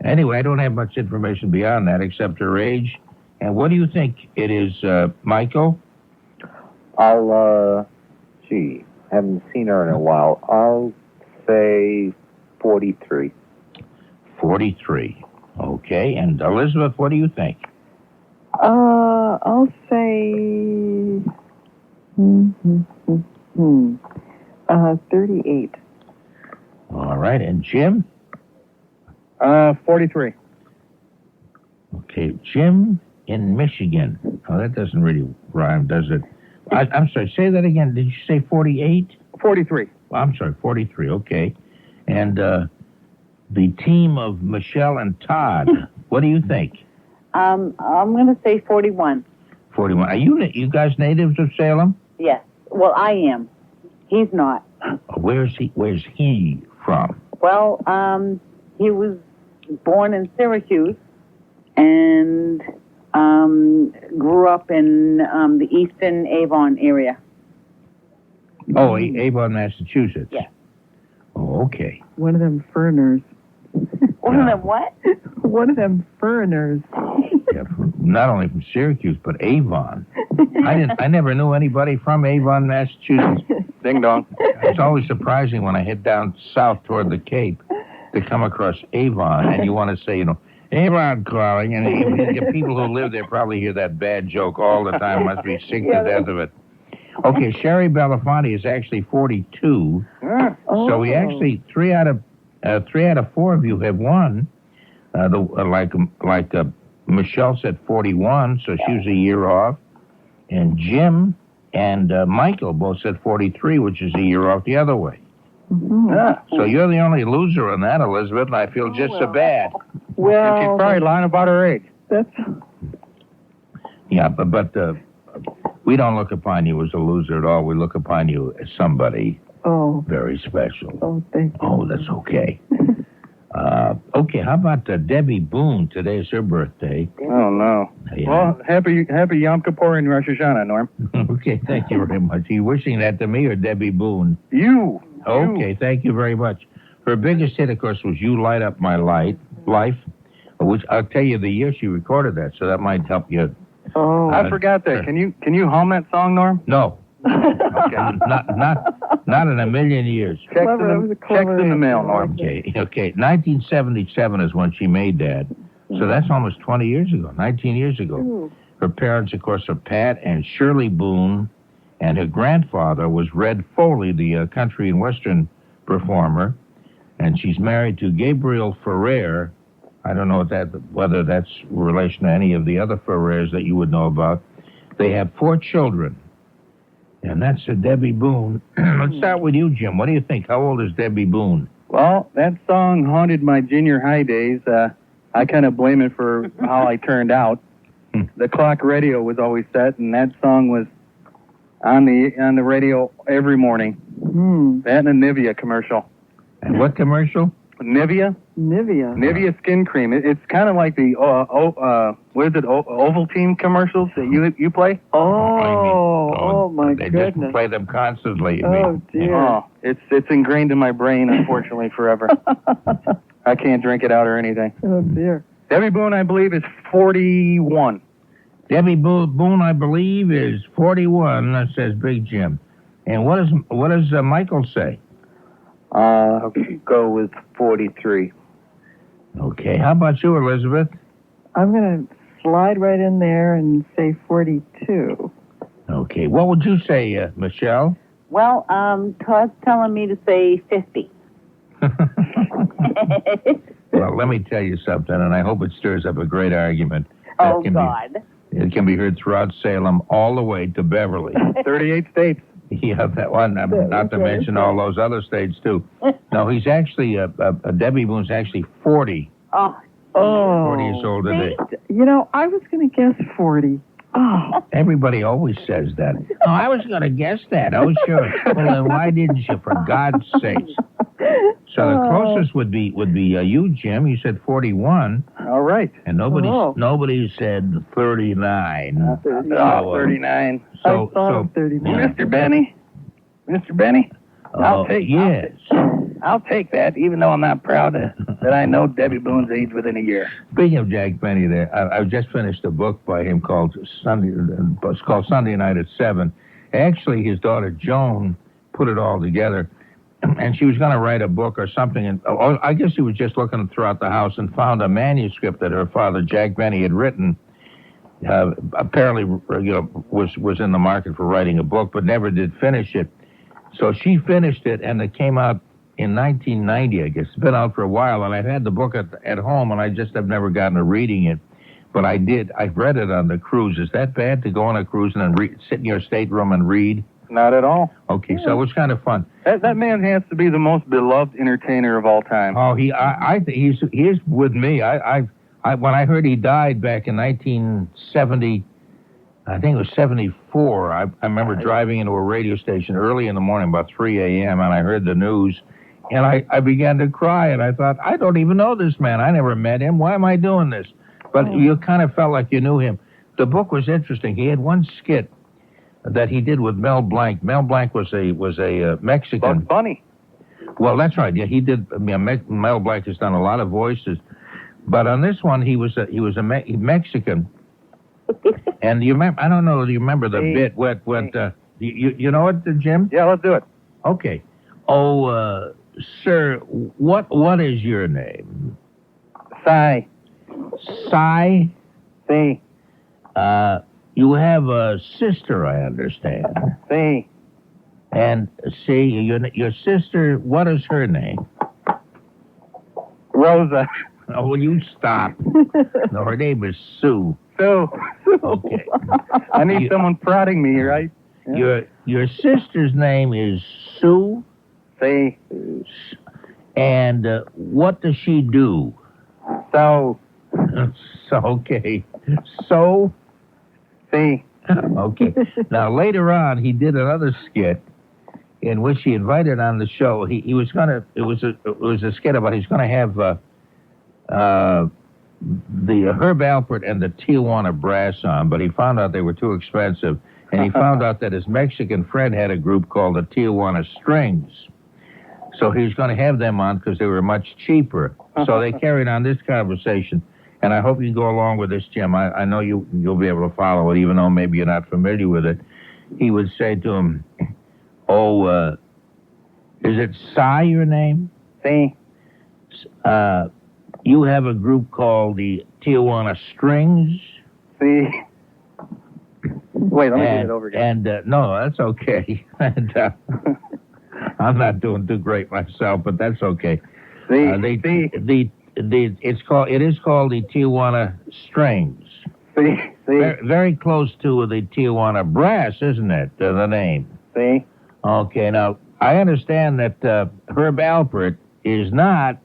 Anyway, I don't have much information beyond that except her age. And what do you think it is, Michael? I'll, haven't seen her in a while. I'll say 43. 43. Okay. And Elizabeth, what do you think? I'll say 38. All right. And Jim? 43. Okay. Jim in Michigan. Oh, that doesn't really rhyme, does it? I'm sorry. Say that again. Did you say 48? 43. I'm sorry. 43. Okay. And the team of Michelle and Todd, what do you think? I'm going to say 41. 41. Are you guys natives of Salem? Yes. Well, I am. He's not. Where's he from? Well, he was born in Syracuse and grew up in the eastern Avon area. Oh, Avon, Massachusetts. Yes. Oh, okay. One of them foreigners. One of them what? One of them foreigners. Yeah, not only from Syracuse, but Avon. I never knew anybody from Avon, Massachusetts. Ding dong. It's always surprising when I head down south toward the Cape to come across Avon, and you want to say, Avon calling, and the people who live there probably hear that bad joke all the time. Must be sick to death of it. Okay, Sherry Belafonte is actually 42. So we actually 3 out of 4 of you have won. Michelle said 41, so she was a year off, and Jim and Michael both said 43, which is a year off the other way. So you're the only loser on that, Elizabeth, and I feel just so bad. Well, she's probably lying about her age. Yeah, but we don't look upon you as a loser at all. We look upon you as somebody very special. Oh, thank you. Oh, that's okay. Okay, how about Debbie Boone? Today's her birthday. Oh, no. Yeah. Well, happy Yom Kippur and Rosh Hashanah, Norm. Okay, thank you very much. Are you wishing that to me or Debbie Boone? You. Okay, thank you very much. Her biggest hit, of course, was You Light Up My Life, which I'll tell you the year she recorded that, so that might help you. Oh, I forgot that. Can you hum that song, Norm? No. Okay. Not in a million years. Checks in the mail, Norm. Okay. 1977 is when she made that. So that's almost 20 years ago, 19 years ago. Her parents, of course, are Pat and Shirley Boone, and her grandfather was Red Foley, the country and western performer, and she's married to Gabriel Ferrer. I don't know whether that's in relation to any of the other Ferrers that you would know about. They have 4 children. And that's Debbie Boone. Let's start with you, Jim. What do you think? How old is Debbie Boone? Well, that song haunted my junior high days. I kind of blame it for how I turned out. The clock radio was always set, and that song was on the radio every morning. That and a Nivea commercial. And what commercial? Nivea skin cream. It's kind of like the Ovaltine commercials that you play. Oh my goodness! They just play them constantly. Oh dear. Oh, it's ingrained in my brain, unfortunately, forever. I can't drink it out or anything. Oh dear. Debbie Boone, I believe, is 41. Debbie Boone, I believe, is 41. That says Big Jim. And what does Michael say? I'll go with 43. Okay. How about you, Elizabeth? I'm going to slide right in there and say 42. Okay. What would you say, Michelle? Well, Todd's telling me to say 50. Well, let me tell you something, and I hope it stirs up a great argument. Oh, God. It can be heard throughout Salem all the way to Beverly. 38 states. Yeah, that one. Not to mention all those other states, too. No, he's actually, Debbie Boone's actually 40. Oh. 40 years old today. I was going to guess 40. Oh. Everybody always says that. Oh, I was going to guess that. Oh, sure. Well, then why didn't you, for God's sakes? So the closest would be you, Jim. You said 41. All right. And nobody said 39. 39. I thought of 39. Mr. Benny. Mr. Benny. I'll take that, even though I'm not proud that I know Debbie Boone's age within a year. Speaking of Jack Benny, there, I just finished a book by him called Sunday Night at 7. Actually, his daughter Joan put it all together, and she was going to write a book or something. And I guess she was just looking throughout the house and found a manuscript that her father Jack Benny had written. Apparently, was in the market for writing a book, but never did finish it. So she finished it, and it came out in 1990, I guess. It's been out for a while, and I've had the book at home, and I just have never gotten to reading it. But I did. I read it on the cruise. Is that bad to go on a cruise and sit in your stateroom and read? Not at all. Okay, so it was kind of fun. That man has to be the most beloved entertainer of all time. Oh, he's with me. When I heard he died back in 1970, I think it was 74. I remember driving into a radio station early in the morning, about 3 a.m., and I heard the news, and I began to cry, and I thought, I don't even know this man. I never met him. Why am I doing this? But you kind of felt like you knew him. The book was interesting. He had one skit that he did with Mel Blanc. Mel Blanc was a Mexican. Bugs Bunny. Well, that's right. Yeah, he did. Mel Blanc has done a lot of voices, but on this one, he was a Mexican. And you remember? I don't know. Do you remember the bit? You know it, Jim? Yeah, let's do it. Okay. Oh, sir, what is your name? Cy. Cy? See. You have a sister, I understand. See. And see, your sister, what is her name? Rosa. Oh, will you stop? No, her name is Sue. Sue. Okay. I need someone prodding me, right? Yeah. Your sister's name is Sue? See. And what does she do? So. Okay. So? See. Okay. Now, later on, he did another skit in which he invited on the show. He was going to, it was a skit about he's going to have the Herb Alpert and the Tijuana Brass on, but he found out they were too expensive, and he found out that his Mexican friend had a group called the Tijuana Strings. So he was going to have them on because they were much cheaper. So they carried on this conversation, and I hope you can go along with this, Jim. I know you'll be able to follow it, even though maybe you're not familiar with it. He would say to him, is it Cy, your name? See. You have a group called the Tijuana Strings? See. Wait, let me get it over again. And, no, that's okay. And, I'm not doing too great myself, but that's okay. It is called the Tijuana Strings. See. Very close to the Tijuana Brass, isn't it? The name. See. Okay, now I understand that Herb Alpert is not,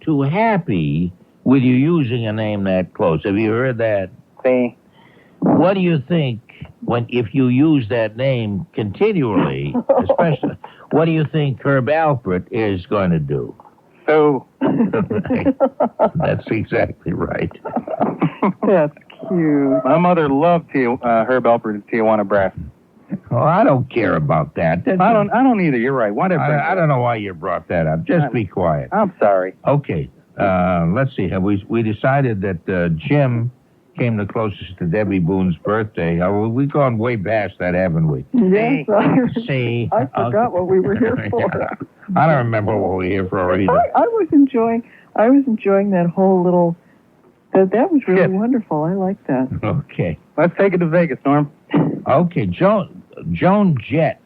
too happy with you using a name that close. Have you heard that? See. What do you think if you use that name continually, especially, what do you think Herb Alpert is going to do? So. That's exactly right. That's cute. My mother loved Herb Alpert and Tijuana Brass. Oh, I don't care about that. I don't either. You're right. I don't know why you brought that up. Just be quiet. I'm sorry. Okay. Let's see. We decided that Jim came the closest to Debbie Boone's birthday. We've gone way past that, haven't we? Yes. See. I forgot what we were here for. I don't remember what we were here for either. I was enjoying that whole little. That was really wonderful. I like that. Okay. Let's take it to Vegas, Norm. Okay, Joan Jett.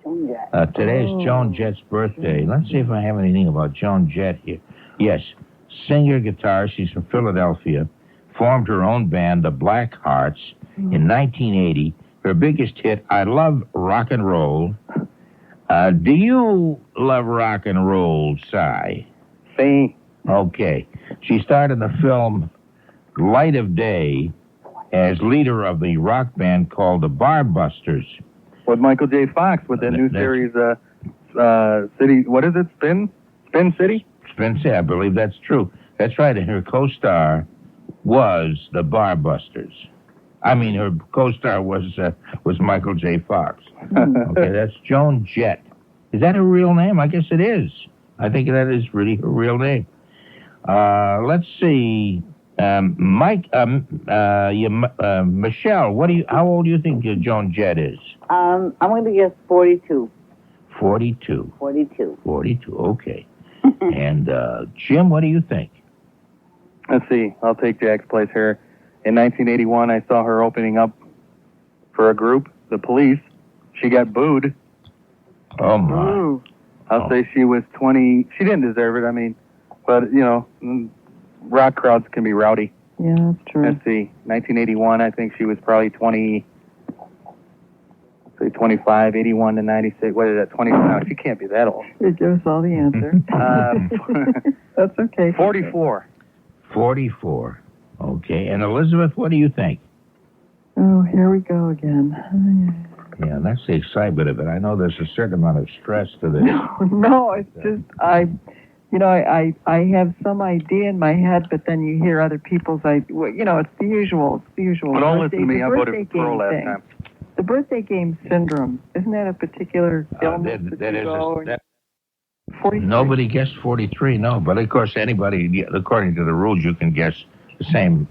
Today is Joan Jett's birthday. Let's see if I have anything about Joan Jett here. Yes, singer, guitarist. She's from Philadelphia. Formed her own band, the Black Hearts, in 1980. Her biggest hit, I Love Rock and Roll. Do you love rock and roll, Cy? See. Okay. She starred in the film Light of Day as leader of the rock band called the Barbusters. With Michael J. Fox with that new series, City, what is it, Spin City? Spin City, I believe that's true. That's right, and her co-star was the Barbusters. I mean, her co-star was Michael J. Fox. Okay, that's Joan Jett. Is that her real name? I guess it is. I think that is really her real name. Let's see. Michelle, how old do you think Joan Jett is? I'm going to guess 42. 42. 42. 42, okay. And Jim, what do you think? Let's see. I'll take Jack's place here. In 1981, I saw her opening up for a group, the Police. She got booed. Oh, my. I'll say she was 20. She didn't deserve it, I mean. But, rock crowds can be rowdy. Yeah, that's true. Let's see. 1981, I think she was probably 20. Say 25, 81 to 96. What is that? 20? No, she can't be that old. It gives all the answer. That's okay. 44. 44. Okay. And Elizabeth, what do you think? Oh, here we go again. Yeah, that's the excitement of it. I know there's a certain amount of stress to this. No, it's just, I have some idea in my head, but then you hear other people's idea. It's the usual. Well, don't listen to me. I voted for Pearl last time. The birthday game syndrome, isn't that a particular illness Nobody guessed 43, no. But, of course, anybody, according to the rules, you can guess the same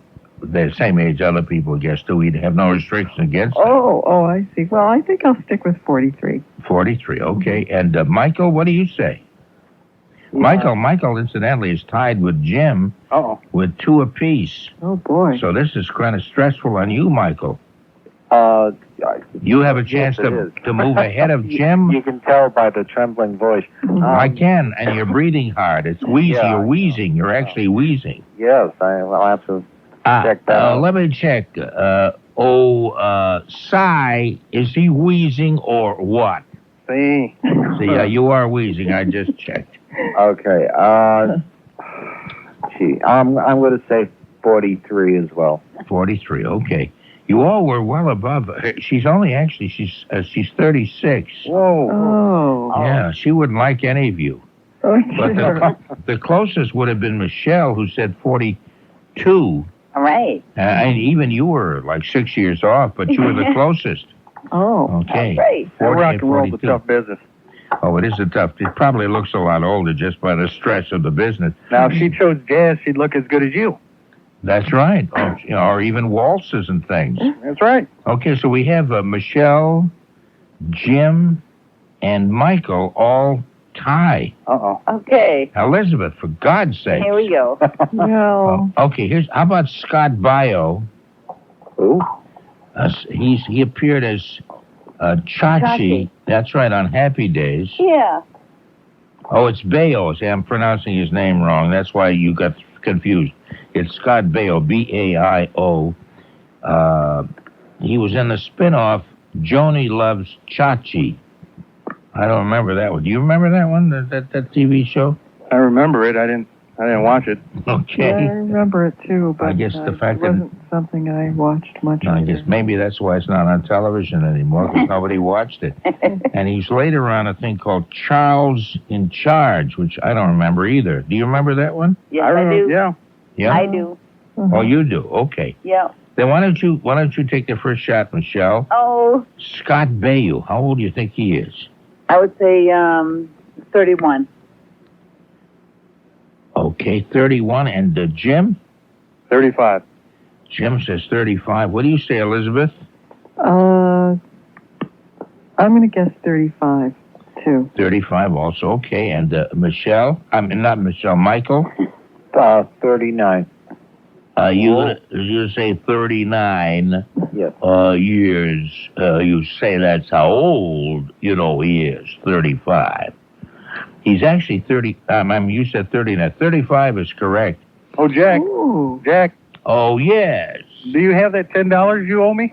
age other people guess, too. We have no restrictions against that. Oh, I see. Well, I think I'll stick with 43. 43, okay. And, Michael, what do you say? Yeah. Michael, incidentally, is tied with Jim with 2 apiece. Oh, boy. So this is kind of stressful on you, Michael. You have a chance to move ahead of Jim. You can tell by the trembling voice. I can, and you're breathing hard. It's wheezy. Yeah, you're wheezing. You're actually wheezing. Yes, I'll have to check that out. Let me check. Cy, is he wheezing or what? See, you are wheezing. I just checked. Okay. I'm going to say 43 as well. 43. Okay. You all were well above. She's 36. Whoa. Oh. Yeah, she wouldn't like any of you. Oh, but the closest would have been Michelle, who said 42. All right. And even you were like 6 years off, but you were the closest. Oh. Okay. Great. Rock and roll's a tough business. Oh, it is a tough. It probably looks a lot older just by the stress of the business. Now, if she chose jazz, she'd look as good as you. That's right. Or even waltzes and things. That's right. Okay, so we have Michelle, Jim, and Michael all tie. Uh-oh. Okay. Elizabeth, for God's sake. Here we go. No. Okay, how about Scott Baio? Who? He appeared as Chachi. That's right, on Happy Days. Yeah. Oh, it's Baio. See, I'm pronouncing his name wrong. That's why you got confused. It's Scott Baio, B-A-I-O. He was in the spinoff Joni Loves Chachi. I don't remember that one. Do you remember that one? That TV show? I remember it. I didn't watch it. Okay. Yeah, I remember it too, but I guess the fact it wasn't something I watched much. I guess maybe that's why it's not on television anymore, because nobody watched it. And he's later on a thing called Charles in Charge, which I don't remember either. Do you remember that one? Yes, I do. Yeah? I do. Oh, you do? Okay. Yeah. Then why don't you take the first shot, Michelle? Oh. Scott Baio. How old do you think he is? I would say 31. Okay, 31. And Jim? 35. Jim says 35. What do you say, Elizabeth? I'm going to guess 35, too. 35 also. Okay, and Michelle? Not Michelle, Michael? 39. You say 39 yes. Years. You say that's how old, he is, 35. He's actually 30. You said 39. 35 is correct. Oh, Jack. Ooh. Jack. Oh, yes. Do you have that $10 you owe me?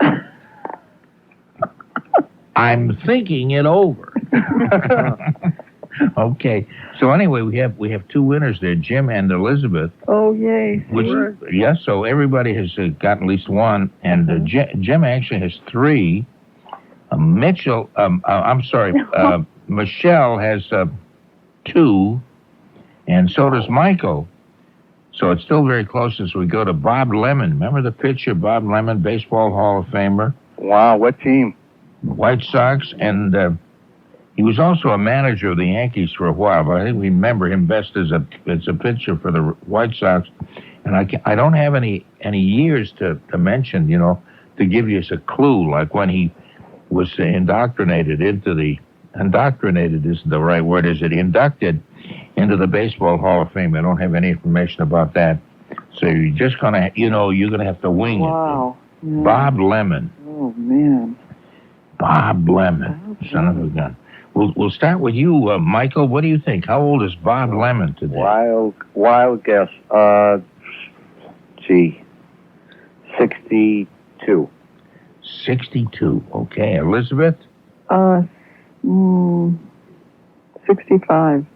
I'm thinking it over. Okay. So anyway, we have 2 winners there, Jim and Elizabeth. Oh, yay. Yes, so everybody has gotten at least one, and Jim actually has 3. Michelle has 2, and so does Michael. So it's still very close as we go to Bob Lemon. Remember the pitcher, Bob Lemon, Baseball Hall of Famer? Wow, what team? White Sox, and he was also a manager of the Yankees for a while, but I think we remember him best as a pitcher for the White Sox. And I don't have any years to mention, to give you a clue, like when he was indoctrinated isn't the right word, is it? Inducted into the Baseball Hall of Fame. I don't have any information about that. So you're just going to, you're going to have to wing it. Wow. Yeah. Bob Lemon. Oh, man. Bob Lemon, son of a gun. We'll start with you, Michael. What do you think? How old is Bob Lemon today? Wild guess. 62. 62. Okay, Elizabeth? 65.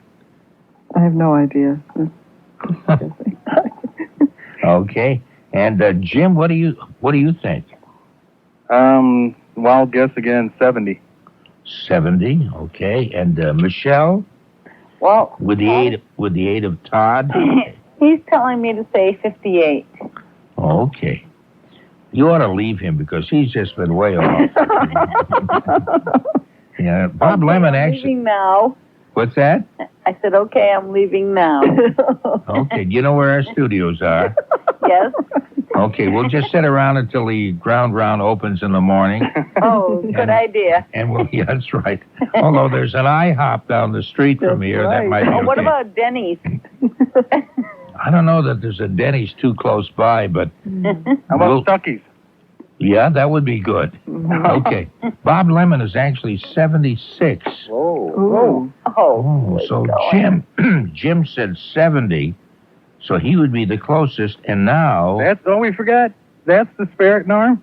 I have no idea. Okay, and Jim, what do you think? Wild guess again, 70. 70. Okay, and Michelle? Well, with the aid of Todd? He's telling me to say 58. Okay. You ought to leave him because he's just been way off. Yeah, Bob Lemon actually. I'm leaving now. What's that? I said, okay, I'm leaving now. Okay, do you know where our studios are? Yes. Okay, we'll just sit around until the ground round opens in the morning. Oh, good idea. And yeah, that's right. Although there's an IHOP down the street from here, that might be okay. What about Denny's? I don't know that there's a Denny's too close by, but... How about Stuckey's? Yeah, that would be good. Okay. Bob Lemon is actually 76. Oh, so Jim said 70, so he would be the closest, and now... we forgot. That's the spirit arm.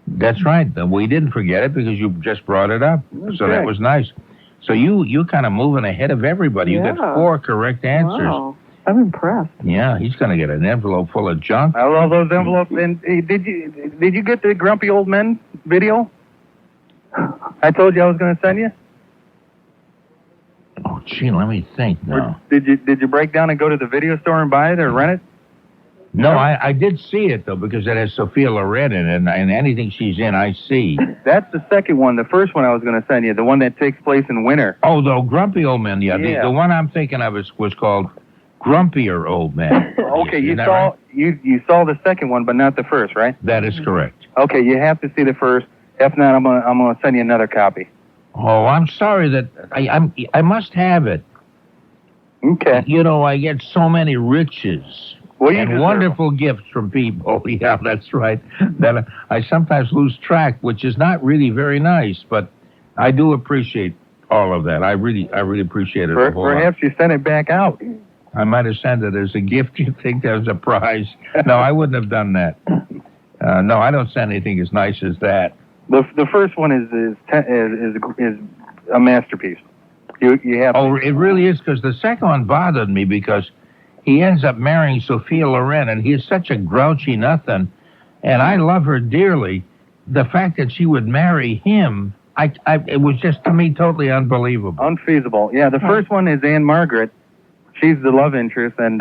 That's right. We didn't forget it because you just brought it up. Okay. So that was nice. So you kind of moving ahead of everybody. Yeah. You got 4 correct answers. Wow. I'm impressed. Yeah, he's going to get an envelope full of junk. I love those envelopes. And did you get the Grumpy Old Men video? I told you I was going to send you. Oh, gee, let me think now. Did you break down and go to the video store and buy it or rent it? No, I did see it, though, because it has Sophia Loren in it, and anything she's in, I see. That's the second one. The first one I was going to send you, the one that takes place in winter. Oh, the Grumpy Old Men, yeah. The one I'm thinking of was called Grumpier Old Men. Okay, you saw the second one, but not the first, right? That is correct. Okay, you have to see the first. If not, I'm gonna send you another copy. Oh, I'm sorry that I must have it. Okay. I get so many riches. And wonderful gifts from people. Yeah, that's right. That I sometimes lose track, which is not really very nice, but I do appreciate all of that. I really appreciate it a whole lot. Perhaps you send it back out. I might have sent it as a gift. You think there's a prize? No, I wouldn't have done that. No, I don't send anything as nice as that. The first one is a masterpiece. You have. Oh, it really is, because the second one bothered me because he ends up marrying Sophia Loren, and he's such a grouchy nothing, and I love her dearly. The fact that she would marry him, it was just, to me, totally unbelievable. Unfeasible. Yeah, the first one is Anne Margaret. She's the love interest, and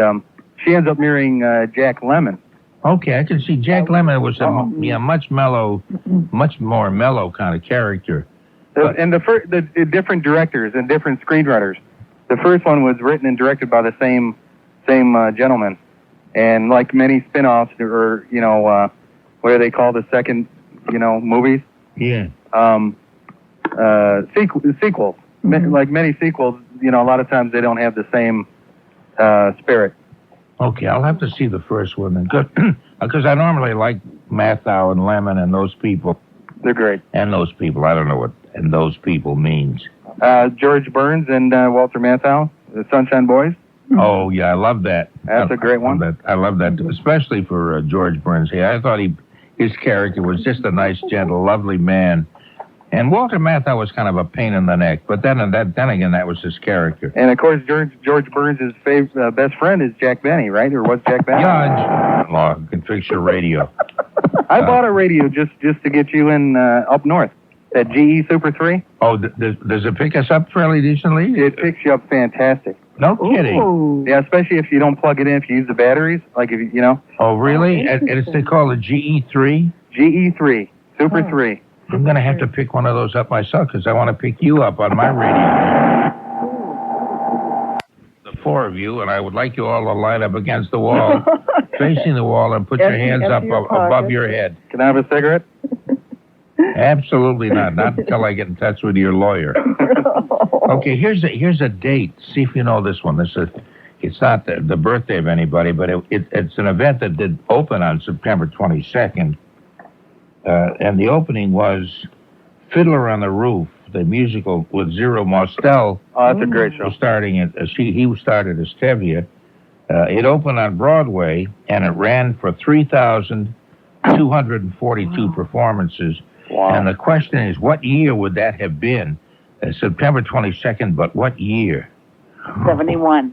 she ends up marrying Jack Lemmon. Okay, I can see Jack Lemmon was a much more mellow kind of character. And the different directors and different screenwriters. The first one was written and directed by the same gentleman, and like many spin-offs or what do they call the second movies? Yeah. Sequels. Like many sequels, a lot of times they don't have the same spirit. Okay, I'll have to see the first one then, because I normally like Matthau and Lemon and those people. They're great. And those people, I don't know what "and those people" means. George Burns and Walter Matthau, the Sunshine Boys. Oh, yeah, I love that. That's a great one. I love that, especially for George Burns. Yeah, I thought his character was just a nice, gentle, lovely man. And Walter Matthau was kind of a pain in the neck, but then again, that was his character. And, of course, George Burns' best friend is Jack Benny, right? Or was Jack Benny? Yeah, law can fix your radio. I bought a radio just to get you in up north, that GE Super 3. Oh, does it pick us up fairly decently? It picks you up fantastic. No kidding. Ooh. Yeah, especially if you don't plug it in, if you use the batteries, like if you know. Oh, really? And they call it GE3? GE3, Super 3. I'm going to have to pick one of those up myself because I want to pick you up on my radio. The four of you, and I would like you all to line up against the wall, facing the wall, and put your hands up above your head. Can I have a cigarette? Absolutely not. Not until I get in touch with your lawyer. Okay, here's a date. See if you know this one. It's not the birthday of anybody, but it's an event that did open on September 22nd. And the opening was Fiddler on the Roof, the musical with Zero Mostel. Oh, that's a great show. He started as Tevye. It opened on Broadway, and it ran for 3,242 performances. Wow. And the question is, what year would that have been? September 22nd, but what year? 71.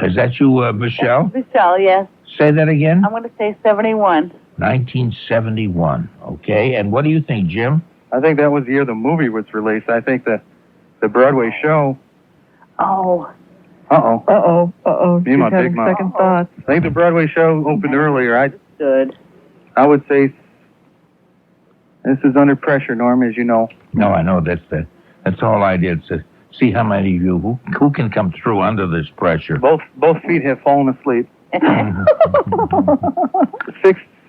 Is that you, Michelle? Michelle, yes. Say that again? I'm going to say 71. 1971. Okay, and what do you think, Jim? I think that was the year the movie was released. I think the Broadway show. Oh. Uh-oh. Be my big mouth. Second thoughts. I think the Broadway show opened earlier. Good. I would say this is under pressure, Norm, as you know. No, I know that's all I did. To see how many of you who can come through under this pressure. Both feet have fallen asleep.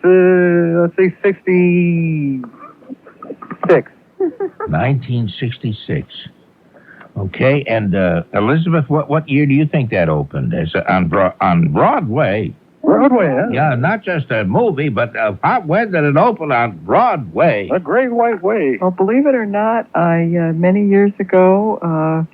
Let's say 66. 1966. Okay, and Elizabeth, what year do you think that opened? On Broadway? Broadway, huh? Yeah, not just a movie, but when did it open on Broadway? The Great White Way. Well, believe it or not, many years ago,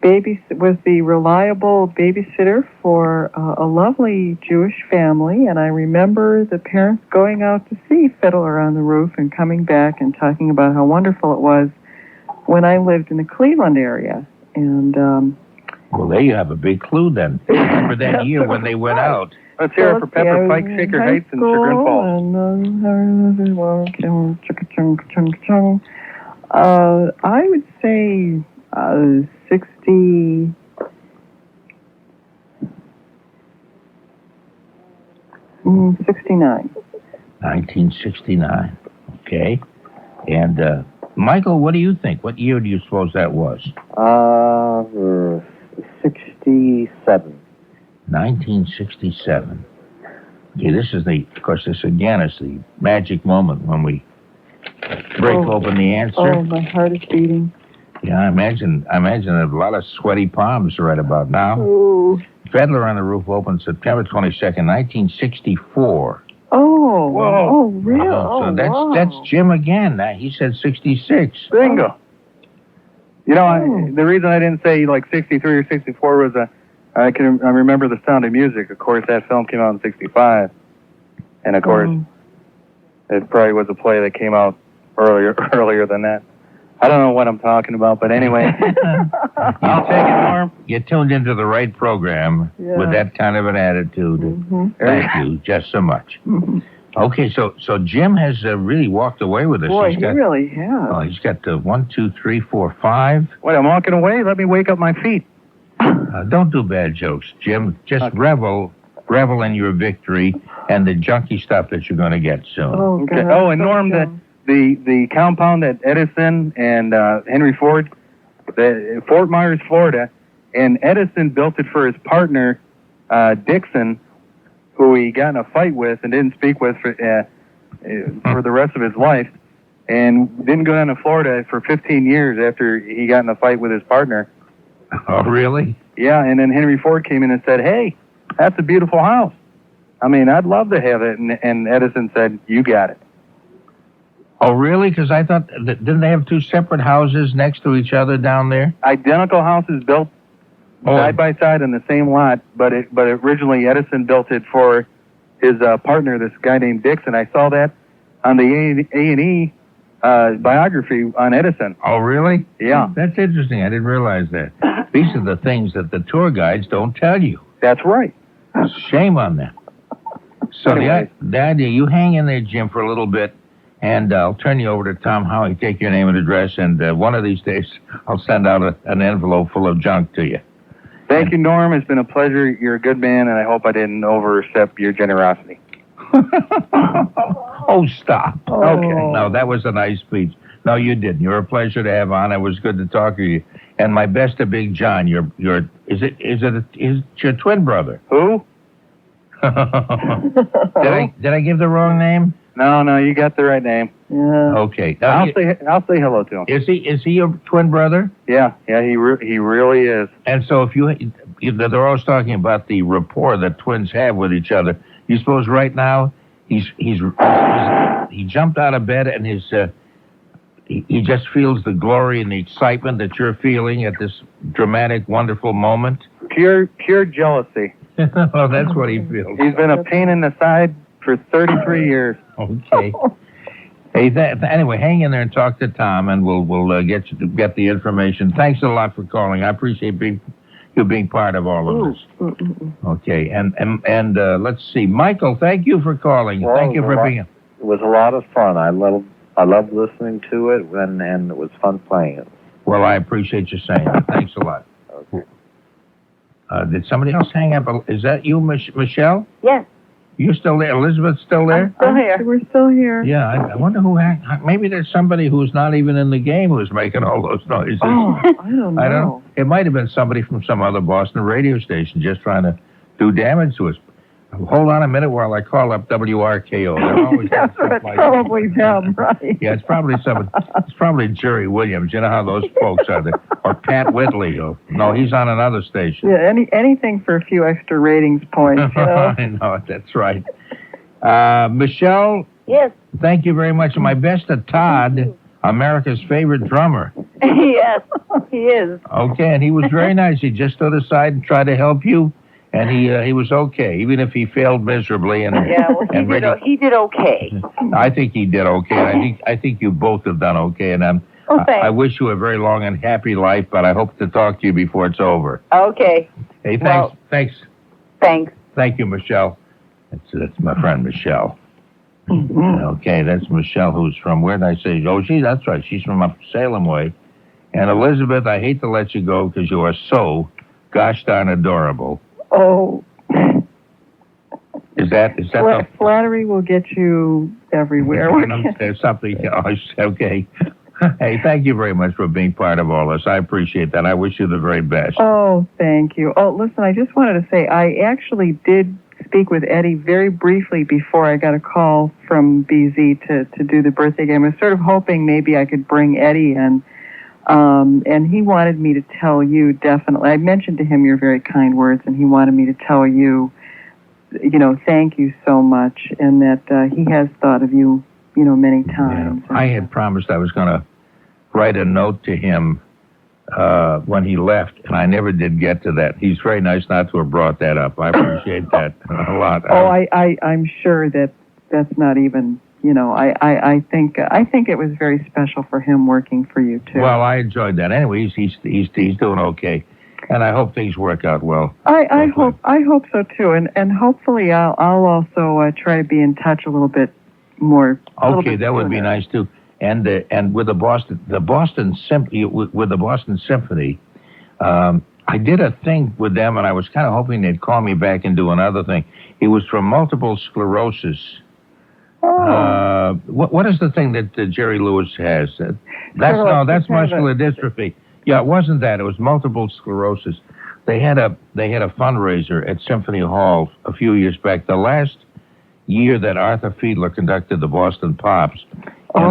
was the reliable babysitter for a lovely Jewish family, and I remember the parents going out to see Fiddler on the Roof and coming back and talking about how wonderful it was when I lived in the Cleveland area. And well, there you have a big clue then. Remember that year when they went out. Let's hear it for Pepper Pike, Shaker Heights, and Chagrin Falls. I would say 69. 1969. Okay. And Michael, what do you think? What year do you suppose that was? 67. 1967. Okay, this is this again is the magic moment when we break open the answer. Oh, my heart is beating. Yeah, I imagine a lot of sweaty palms right about now. Ooh. Fiddler on the Roof opened September 22nd, 1964. Oh, whoa. Oh, really? So that's Jim again. He said 66. Bingo. You know, the reason I didn't say like 63 or 64 was I remember The Sound of Music. Of course, that film came out in 65. And of course, it probably was a play that came out earlier than that. I don't know what I'm talking about, but anyway. I'll take it, Norm. You tuned into the right program with that kind of an attitude. Mm-hmm. Thank you just so much. Mm-hmm. Okay, so Jim has really walked away with this. Boy, he really has. Oh, he's got 1, 2, 3, 4, 5. Wait, I'm walking away? Let me wake up my feet. Don't do bad jokes, Jim. Just revel in your victory and the junky stuff that you're going to get soon. Oh, okay. Oh, and Norm, the compound at Edison and Henry Ford, Fort Myers, Florida, and Edison built it for his partner, Dixon, who he got in a fight with and didn't speak with for the rest of his life, and didn't go down to Florida for 15 years after he got in a fight with his partner. Oh, really? Yeah, and then Henry Ford came in and said, "Hey, that's a beautiful house. I mean, I'd love to have it." And Edison said, "You got it." Oh, really? Because I thought, didn't they have two separate houses next to each other down there? Identical houses built side by side in the same lot, but originally Edison built it for his partner, this guy named Dixon. I saw that on the A&E biography on Edison. Oh, really? Yeah. That's interesting. I didn't realize that. These are the things that the tour guides don't tell you. That's right. Shame on them. So anyway. the idea, you hang in there, Jim, for a little bit, and I'll turn you over to Tom Howie, take your name and address, and one of these days I'll send out an envelope full of junk to you. Thank you, Norm. It's been a pleasure. You're a good man, and I hope I didn't overstep your generosity. Oh, stop. Oh. Okay. No, that was a nice speech. No, you didn't. You're a pleasure to have on. It was good to talk to you. And my best to Big John. Is it your twin brother? Who? Did I give the wrong name? No, you got the right name. Yeah. Okay. I'll say hello to him. Is he your twin brother? Yeah, he really is. And so they're always talking about the rapport that twins have with each other. You suppose right now he jumped out of bed and he just feels the glory and the excitement that you're feeling at this dramatic, wonderful moment? Pure jealousy. Well, that's what he feels. He's been a pain in the side for 33 years. Okay. Hey, anyway, hang in there and talk to Tom, and we'll get the information. Thanks a lot for calling. I appreciate you being part of all of this. Okay, and let's see, Michael. Thank you for calling. Well, thank you for being. It was a lot of fun. I loved listening to it, and it was fun playing it. Well, I appreciate you saying that. Thanks a lot. Okay. Did somebody else hang up? Is that you, Michelle? Yes. You still there? Elizabeth's still there? I'm still here. We're still here. Yeah, I wonder who maybe there's somebody who's not even in the game who's making all those noises. Oh, I don't know. It might have been somebody from some other Boston radio station just trying to do damage to us. Hold on a minute while I call up WRKO. They're always That's probably them, right? Yeah, it's probably Jerry Williams. You know how those folks are. Or Pat Whitley. No, he's on another station. Yeah, anything for a few extra ratings points, you know? I know, that's right. Michelle? Yes. Thank you very much. My best to Todd, America's favorite drummer. Yes, he is. Okay, and he was very nice. He just stood aside and tried to help you. And he was okay, even if he failed miserably. And yeah, well, he did okay. I think he did okay. I think you both have done okay. And I wish you a very long and happy life, but I hope to talk to you before it's over. Okay. Hey, thanks. Thank you, Michelle. That's my friend Michelle. Okay, that's Michelle, who's from, where did I say? Oh, that's right. She's from up Salem way. And Elizabeth, I hate to let you go because you are so gosh darn adorable. Oh. Is that flattery will get you everywhere. There's something. Okay. Hey, thank you very much for being part of all this. I appreciate that. I wish you the very best. Oh, thank you. Oh, listen, I just wanted to say I actually did speak with Eddie very briefly before I got a call from BZ to do the birthday game. I was sort of hoping maybe I could bring Eddie in. And he wanted me to tell you, definitely. I mentioned to him your very kind words, and he wanted me to tell you, thank you so much, and that he has thought of you, many times. Yeah. I had promised I was going to write a note to him when he left, and I never did get to that. He's very nice not to have brought that up. I appreciate that a lot. Oh, I'm sure that's not even... I think it was very special for him working for you too. Well, I enjoyed that. Anyways, he's doing okay, and I hope things work out well. I hope so too, and hopefully I'll also try to be in touch a little bit more. Okay, that would be nice too. And with the Boston Symphony, I did a thing with them, and I was kind of hoping they'd call me back and do another thing. It was for multiple sclerosis. What is the thing that Jerry Lewis has? That's muscular dystrophy. Yeah, it wasn't that. It was multiple sclerosis. They had a fundraiser at Symphony Hall a few years back. The last year that Arthur Fiedler conducted the Boston Pops. I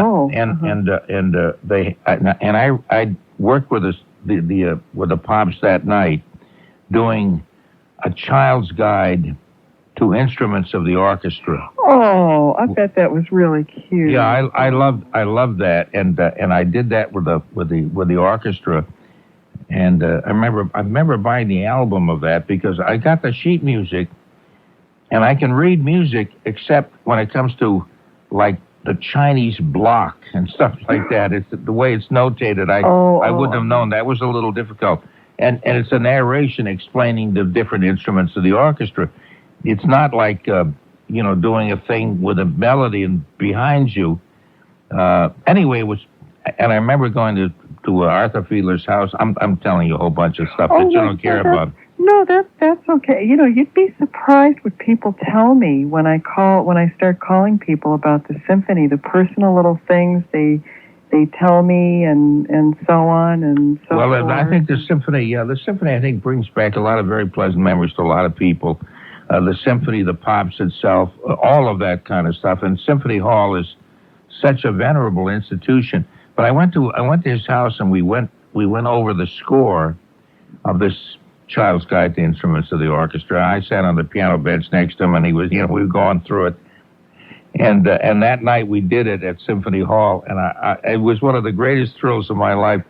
worked with the Pops that night, doing a child's guide to instruments of the orchestra. Oh, I bet that was really cute. Yeah, I loved that, and I did that with the orchestra, and I remember buying the album of that because I got the sheet music, and I can read music except when it comes to like the Chinese block and stuff like that. It's the way it's notated. I wouldn't have known. That was a little difficult, and it's a narration explaining the different instruments of the orchestra. It's not like, doing a thing with a melody and behind you. Anyway, and I remember going to Arthur Fiedler's house. I'm telling you a whole bunch of stuff that you don't care about. No, that's okay. You'd be surprised what people tell me when I start calling people about the symphony, the personal little things they tell me and so on and so forth. Well, I think the symphony I think brings back a lot of very pleasant memories to a lot of people. The symphony, the pops itself, all of that kind of stuff. And Symphony Hall is such a venerable institution. But I went to his house and we went over the score of this Child's Guide to Instruments of the Orchestra. I sat on the piano bench next to him, and he was, we were going through it. And that night we did it at Symphony Hall, and it was one of the greatest thrills of my life.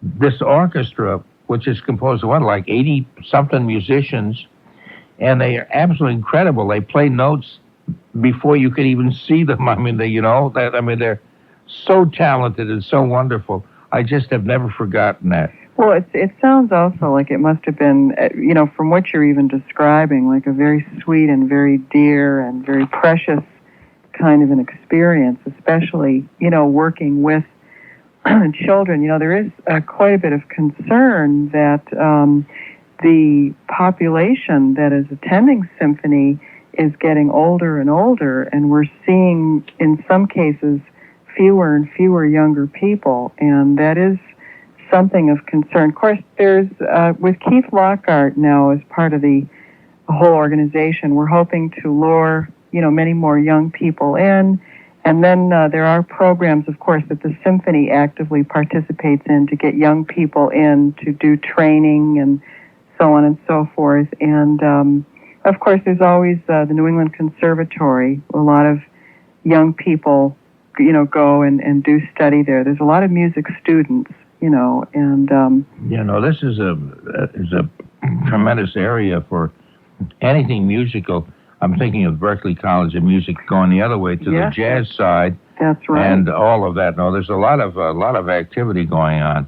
This orchestra, which is composed of like 80-something musicians, and they are absolutely incredible. They play notes before you could even see them. I mean, they're so talented and so wonderful. I just have never forgotten that. Well, it sounds also like it must have been, from what you're even describing, like a very sweet and very dear and very precious kind of an experience, especially, working with children. There is quite a bit of concern that the population that is attending symphony is getting older and older, and we're seeing, in some cases, fewer and fewer younger people, and that is something of concern. Of course, there's, with Keith Lockhart now as part of the whole organization, we're hoping to lure, many more young people in. And then there are programs, of course, that the symphony actively participates in to get young people in to do training and so on and so forth. And, of course, there's always the New England Conservatory. A lot of young people, go and do study there. There's a lot of music students. This is a tremendous area for anything musical. I'm thinking of Berklee College of Music going the other way to the jazz side. That's right. And all of that. No, there's a lot of activity going on.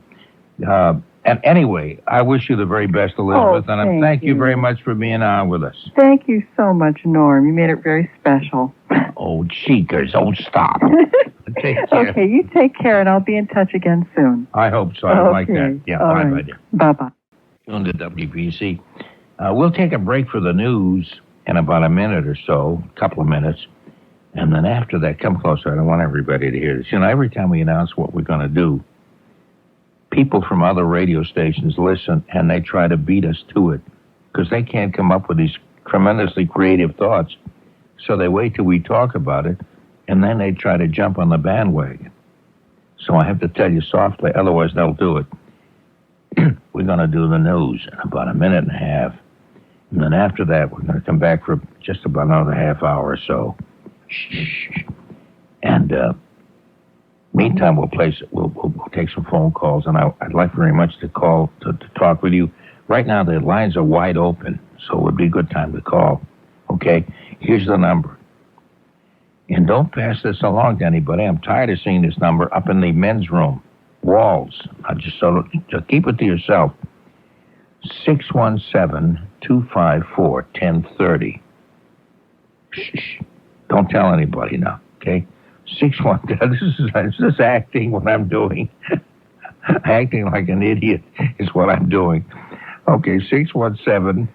And anyway, I wish you the very best, Elizabeth, and thank you very much for being on with us. Thank you so much, Norm. You made it very special. Oh, cheekers. Oh, stop. Take care. Okay, you take care, and I'll be in touch again soon. I hope so. I like that. Yeah, all right, dear. Bye-bye. On to WPC. We'll take a break for the news in about a minute or so, a couple of minutes. And then after that, come closer. I don't want everybody to hear this. Every time we announce what we're going to do, people from other radio stations listen, and they try to beat us to it because they can't come up with these tremendously creative thoughts. So they wait till we talk about it, and then they try to jump on the bandwagon. So I have to tell you softly, otherwise they'll do it. We're going to do the news in about a minute and a half. And then after that, we're going to come back for just about another half hour or so. Shh. And meantime, we'll take some phone calls, and I'd like very much to call to talk with you. Right now, the lines are wide open, so it would be a good time to call. Okay? Here's the number. And don't pass this along to anybody. I'm tired of seeing this number up in the men's room walls. Just keep it to yourself. 617-254-1030. Shh. Don't tell anybody now, okay? 617. This is acting what I'm doing. Acting like an idiot is what I'm doing. Okay, 617.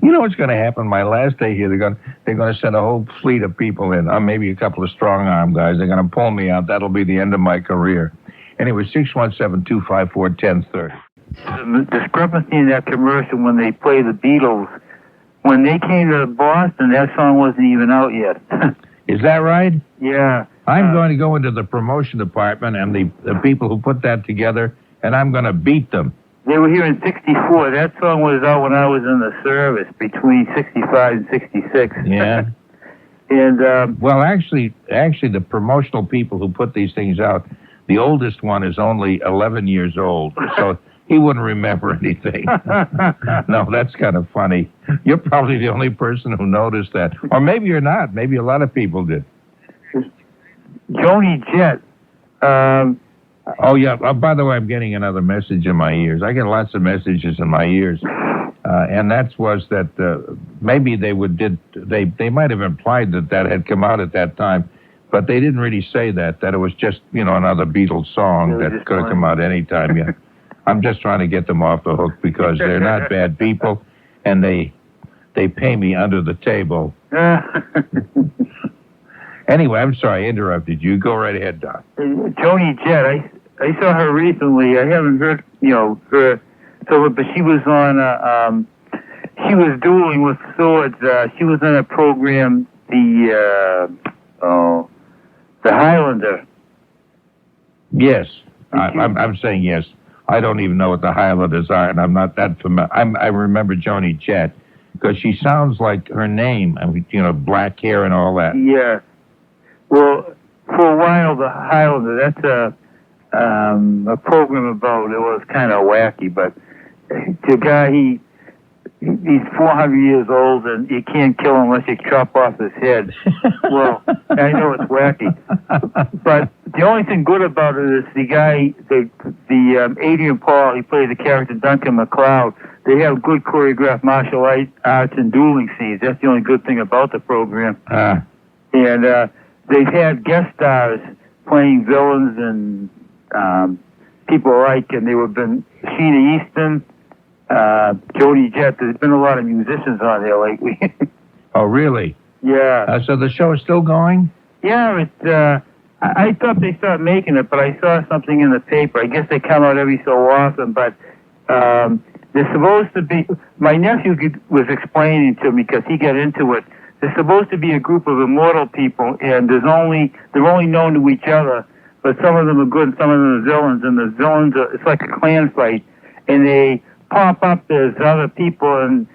You know what's going to happen? My last day here, they're going to send a whole fleet of people in, maybe a couple of strong-arm guys. They're going to pull me out. That'll be the end of my career. Anyway, 617-254-1030. The discrepancy in that commercial when they play the Beatles. When they came to Boston, that song wasn't even out yet. Is that right? Yeah. I'm going to go into the promotion department and the people who put that together, and I'm going to beat them. They were here in 64. That song was out when I was in the service, between 65 and 66. Yeah. And well, actually, the promotional people who put these things out, the oldest one is only 11 years old, so he wouldn't remember anything. No, that's kind of funny. You're probably the only person who noticed that. Or maybe you're not. Maybe a lot of people did. Joni Jett. Oh, yeah. By the way, I'm getting another message in my ears. I get lots of messages in my ears. And that was that maybe they might have implied that had come out at that time. But they didn't really say that it was just, another Beatles song that could have come out anytime. Yeah. I'm just trying to get them off the hook because they're not bad people, and they pay me under the table. Anyway, I'm sorry I interrupted you. Go right ahead, Don. Joni Jett, I saw her recently. I haven't heard, her, but she was on, she was dueling with swords. She was in a program, the Highlander. Yes, I'm saying yes. I don't even know what the Highlanders are, and I'm not that familiar. I remember Joni Jett because she sounds like her name. I mean, black hair and all that. Yeah. Well, for a while, the Highlander, that's a program about, it was kind of wacky, but the guy, he's 400 years old, and you can't kill him unless you chop off his head. Well, I know it's wacky. But the only thing good about it is the guy, the Adrian Paul, he played the character Duncan MacLeod. They have good choreographed martial arts and dueling scenes. That's the only good thing about the program. And they've had guest stars playing villains and people alike, and they have been Sheena Easton, Joni Jett. There's been a lot of musicians on there lately. Oh, really? Yeah. So the show is still going? Yeah, I thought they started making it, but I saw something in the paper. I guess they come out every so often, but they're supposed to be, my nephew was explaining to me, because he got into it, they're supposed to be a group of immortal people, and they're only known to each other, but some of them are good and some of them are villains, and the villains are, it's like a clan fight, and they pop up as other people, and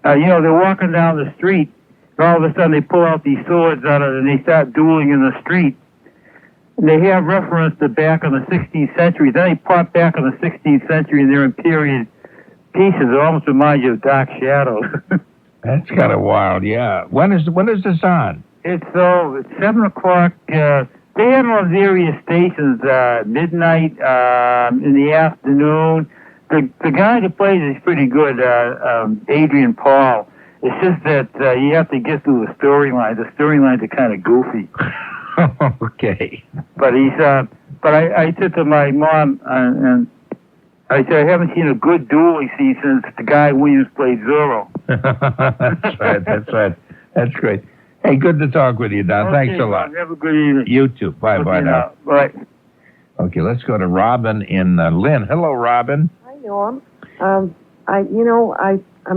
they're walking down the street, and all of a sudden they pull out these swords out of it, and they start dueling in the street. And they have reference to back in the 16th century. Then they pop back in the 16th century, and they're in period pieces. It almost reminds you of Dark Shadows. That's kind of wild, yeah. When is this on? It's 7 o'clock. They have it on various stations, midnight, in the afternoon. The guy that plays is pretty good, Adrian Paul. It's just that you have to get through the storyline. The storylines are kind of goofy. Okay. But I said to my mom, and I said, I haven't seen a good dueling scene since the guy Williams played Zorro. That's right. That's great. Hey, good to talk with you, Don. Okay, thanks a lot. Have a good evening. You too. Bye now. Bye. Okay, let's go to Robin in Lynn. Hello, Robin. Hi, Norm. I'm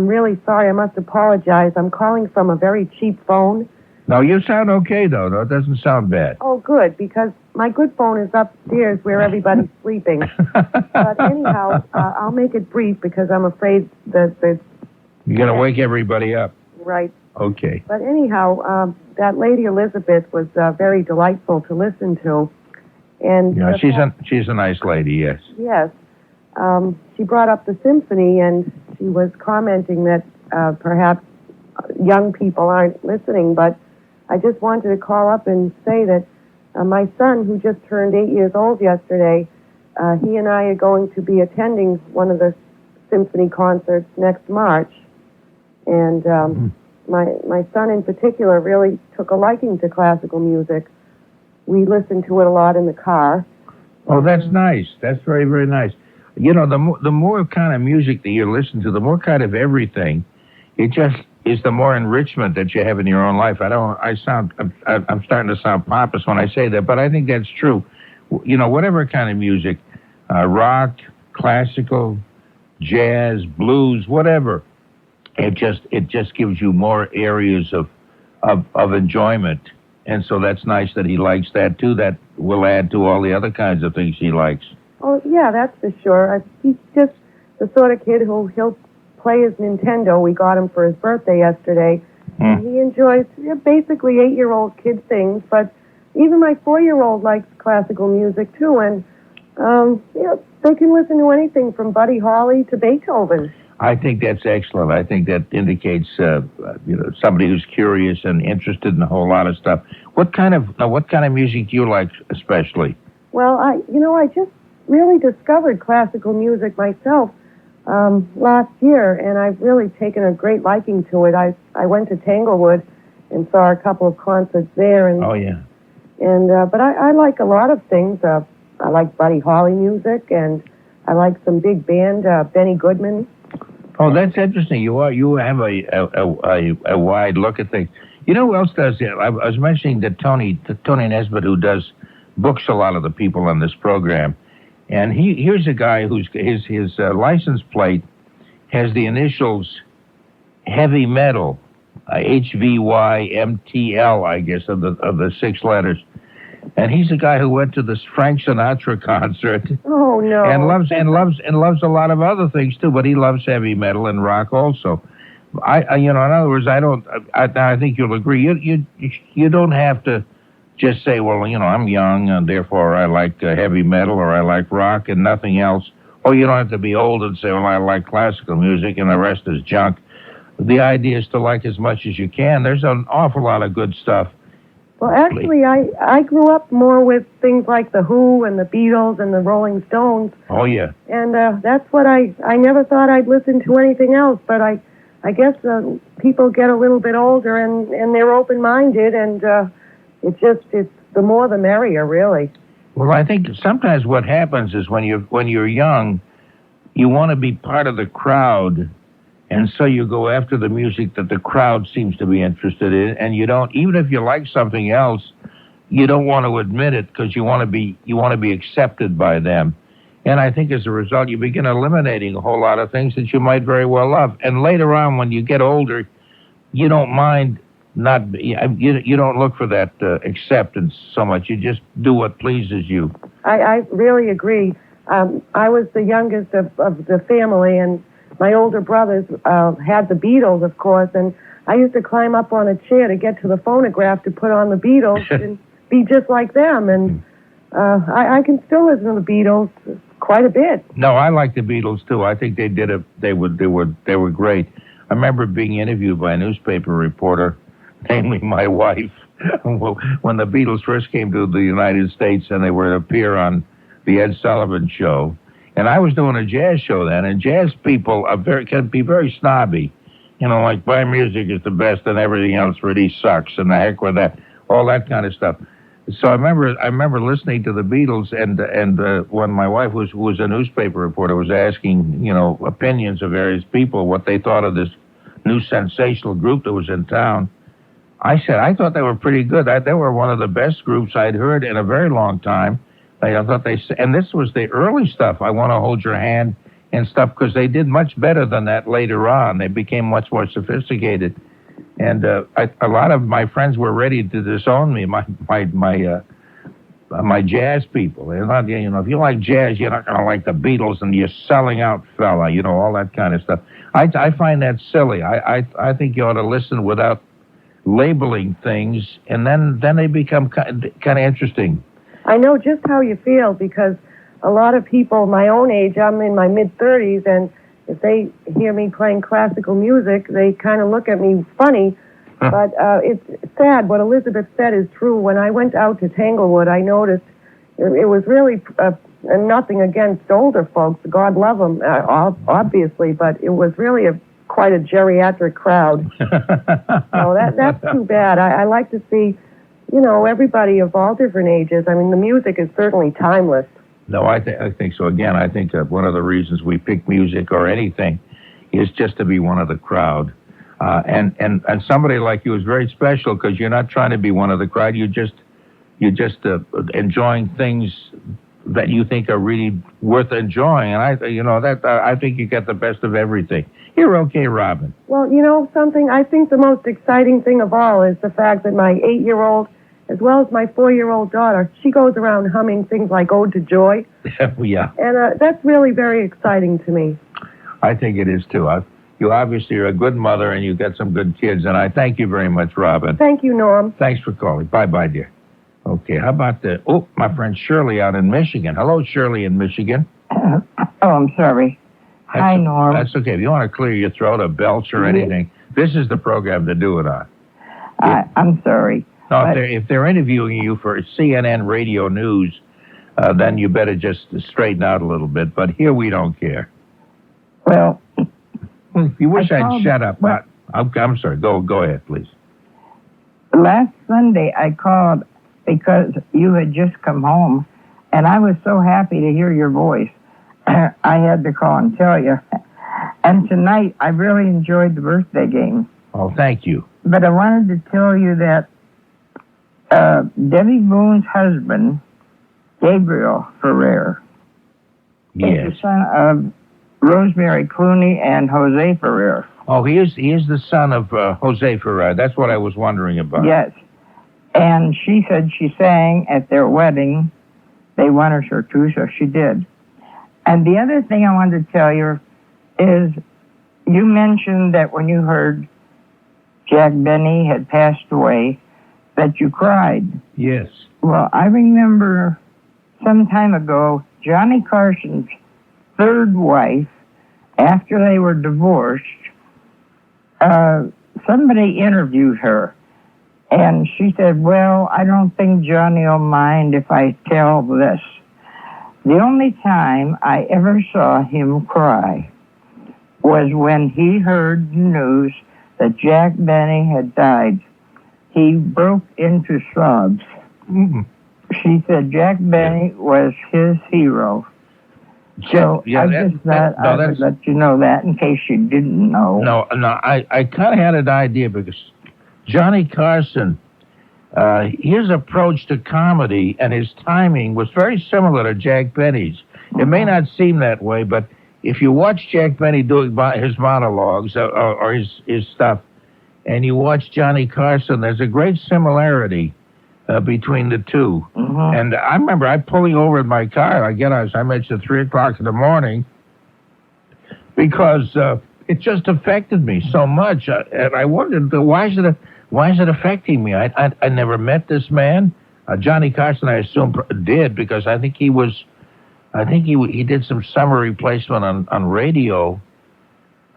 really sorry. I must apologize. I'm calling from a very cheap phone. No, you sound okay, though. No, it doesn't sound bad. Oh, good, because my good phone is upstairs where everybody's sleeping. But anyhow, I'll make it brief because I'm afraid that you're going to wake everybody up. Right. Okay. But anyhow, that lady Elizabeth was very delightful to listen to. And yeah, she's a nice lady, yes. Yes. She brought up the symphony, and she was commenting that perhaps young people aren't listening, but I just wanted to call up and say that my son, who just turned 8 years old yesterday, he and I are going to be attending one of the symphony concerts next March. And my son in particular really took a liking to classical music. We listen to it a lot in the car. Oh, that's nice. That's very, very nice. The more kind of music that you listen to, the more kind of everything, it just is the more enrichment that you have in your own life. I'm starting to sound pompous when I say that, but I think that's true. Whatever kind of music, rock, classical, jazz, blues, whatever, it just gives you more areas of enjoyment. And so that's nice that he likes that too. That will add to all the other kinds of things he likes. Oh, yeah, that's for sure. He's just the sort of kid he'll play his Nintendo. We got him for his birthday yesterday. And he enjoys basically 8-year-old kid things, but even my 4-year-old likes classical music too, and they can listen to anything from Buddy Holly to Beethoven. I think that's excellent. I think that indicates somebody who's curious and interested in a whole lot of stuff. What kind of music do you like especially? Well, I just really discovered classical music myself last year, and I've really taken a great liking to it. I went to Tanglewood and saw a couple of concerts there, and oh yeah, And but I like a lot of things. I like Buddy Holly music, and I like some big band, Benny Goodman. Oh, that's interesting. You have a wide look at things. You know who else does it? I was mentioning that Tony Nesbitt, who books a lot of the people on this program, and here's a guy whose his license plate has the initials heavy metal, HVYMTL, I guess, of the 6 letters. And he's a guy who went to this Frank Sinatra concert. Oh no! And loves a lot of other things too. But he loves heavy metal and rock also. In other words, I think you'll agree. You don't have to just say, well, I'm young and therefore I like heavy metal or I like rock and nothing else. Or you don't have to be old and say, well, I like classical music and the rest is junk. The idea is to like as much as you can. There's an awful lot of good stuff. Well, actually, I grew up more with things like The Who and the Beatles and the Rolling Stones. Oh, yeah. And that's what I never thought I'd listen to anything else, but I guess people get a little bit older and they're open-minded, and it's the more the merrier, really. Well, I think sometimes what happens is when you're young, you want to be part of the crowd. And so you go after the music that the crowd seems to be interested in, and you don't, even if you like something else, you don't want to admit it because you want to be accepted by them. And I think as a result, you begin eliminating a whole lot of things that you might very well love. And later on, when you get older, you don't mind you don't look for that acceptance so much. You just do what pleases you. I really agree. I was the youngest of the family, and my older brothers had the Beatles, of course, and I used to climb up on a chair to get to the phonograph to put on the Beatles and be just like them. And I can still listen to the Beatles quite a bit. No, I like the Beatles too. I think they were great. I remember being interviewed by a newspaper reporter, namely my wife, when the Beatles first came to the United States and they were to appear on the Ed Sullivan Show. And I was doing a jazz show then, and jazz people can be very snobby. Like my music is the best and everything else really sucks, and the heck with that, all that kind of stuff. So I remember listening to the Beatles, and when my wife was a newspaper reporter, was asking, opinions of various people, what they thought of this new sensational group that was in town. I said, I thought they were pretty good. They were one of the best groups I'd heard in a very long time. I thought and this was the early stuff, I Want to Hold Your Hand and stuff, because they did much better than that later on. They became much more sophisticated. And a lot of my friends were ready to disown me, my jazz people. They're not, if you like jazz, you're not going to like the Beatles, and you're selling out fella, all that kind of stuff. I find that silly. I think you ought to listen without labeling things, and then they become kind of interesting. I know just how you feel, because a lot of people my own age, I'm in my mid-30s, and if they hear me playing classical music, they kind of look at me funny. But it's sad. What Elizabeth said is true. When I went out to Tanglewood, I noticed it was really nothing against older folks. God love them, obviously, but it was really quite a geriatric crowd. So that's too bad. I like to see, everybody of all different ages. I mean, the music is certainly timeless. No, I think so. Again, I think that one of the reasons we pick music or anything is just to be one of the crowd. And somebody like you is very special because you're not trying to be one of the crowd. You're just enjoying things that you think are really worth enjoying. And I think you get the best of everything. You're okay, Robin. Well, something, I think the most exciting thing of all is the fact that my 8-year-old, as well as my 4-year-old daughter, she goes around humming things like Ode to Joy. Yeah. And that's really very exciting to me. I think it is, too. You obviously are a good mother, and you've got some good kids, and I thank you very much, Robin. Thank you, Norm. Thanks for calling. Bye-bye, dear. Okay, how about my friend Shirley out in Michigan. Hello, Shirley in Michigan. Oh, I'm sorry. Hi, Norm. That's okay. If you want to clear your throat or belch or anything, this is the program to do it on. I'm sorry. No, if they're interviewing you for CNN radio news, then you better just straighten out a little bit. But here we don't care. Well, if you wish I'd shut up. I'm sorry. Go ahead, please. Last Sunday, I called because you had just come home, and I was so happy to hear your voice. I had to call and tell you. And tonight, I really enjoyed the birthday game. Oh, thank you. But I wanted to tell you that Debbie Boone's husband, Gabriel Ferrer, is the son of Rosemary Clooney and Jose Ferrer. Oh, he is the son of Jose Ferrer. That's what I was wondering about. Yes. And she said she sang at their wedding. They wanted her to, so she did. And the other thing I wanted to tell you is you mentioned that when you heard Jack Benny had passed away, that you cried. Yes. Well, I remember some time ago, Johnny Carson's third wife, after they were divorced, somebody interviewed her. And she said, well, I don't think Johnny will mind if I tell this. The only time I ever saw him cry was when he heard the news that Jack Benny had died. He broke into sobs. Mm-hmm. She said Jack Benny was his hero. So I just thought I would let you know that in case you didn't know. No, I kind of had an idea because Johnny Carson, his approach to comedy and his timing was very similar to Jack Benny's. It may not seem that way, but if you watch Jack Benny doing his monologues or his stuff, and you watch Johnny Carson, there's a great similarity between the two. Mm-hmm. And I remember I pulling over in my car. I mentioned 3 o'clock in the morning because it just affected me so much. And I wondered, why is it affecting me? I never met this man. Johnny Carson, I assume, did because I think he did some summer replacement on radio.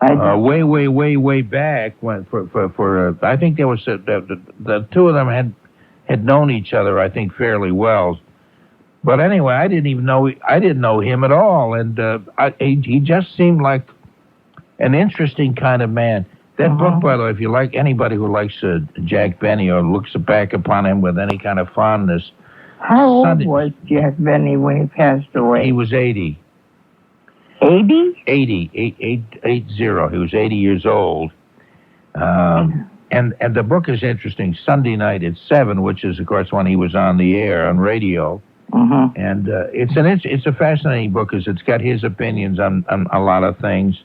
Way back when for I think there was the two of them had known each other, I think, fairly well. But anyway, I didn't know him at all, and he just seemed like an interesting kind of man. That book, by the way, if you like anybody who likes Jack Benny or looks back upon him with any kind of fondness. How old was Jack Benny when he passed away? He was 80. 80? 80. He was 80 years old. And the book is interesting. Sunday night at 7, which is, of course, when he was on the air on radio. Mm-hmm. And it's a fascinating book because it's got his opinions on a lot of things.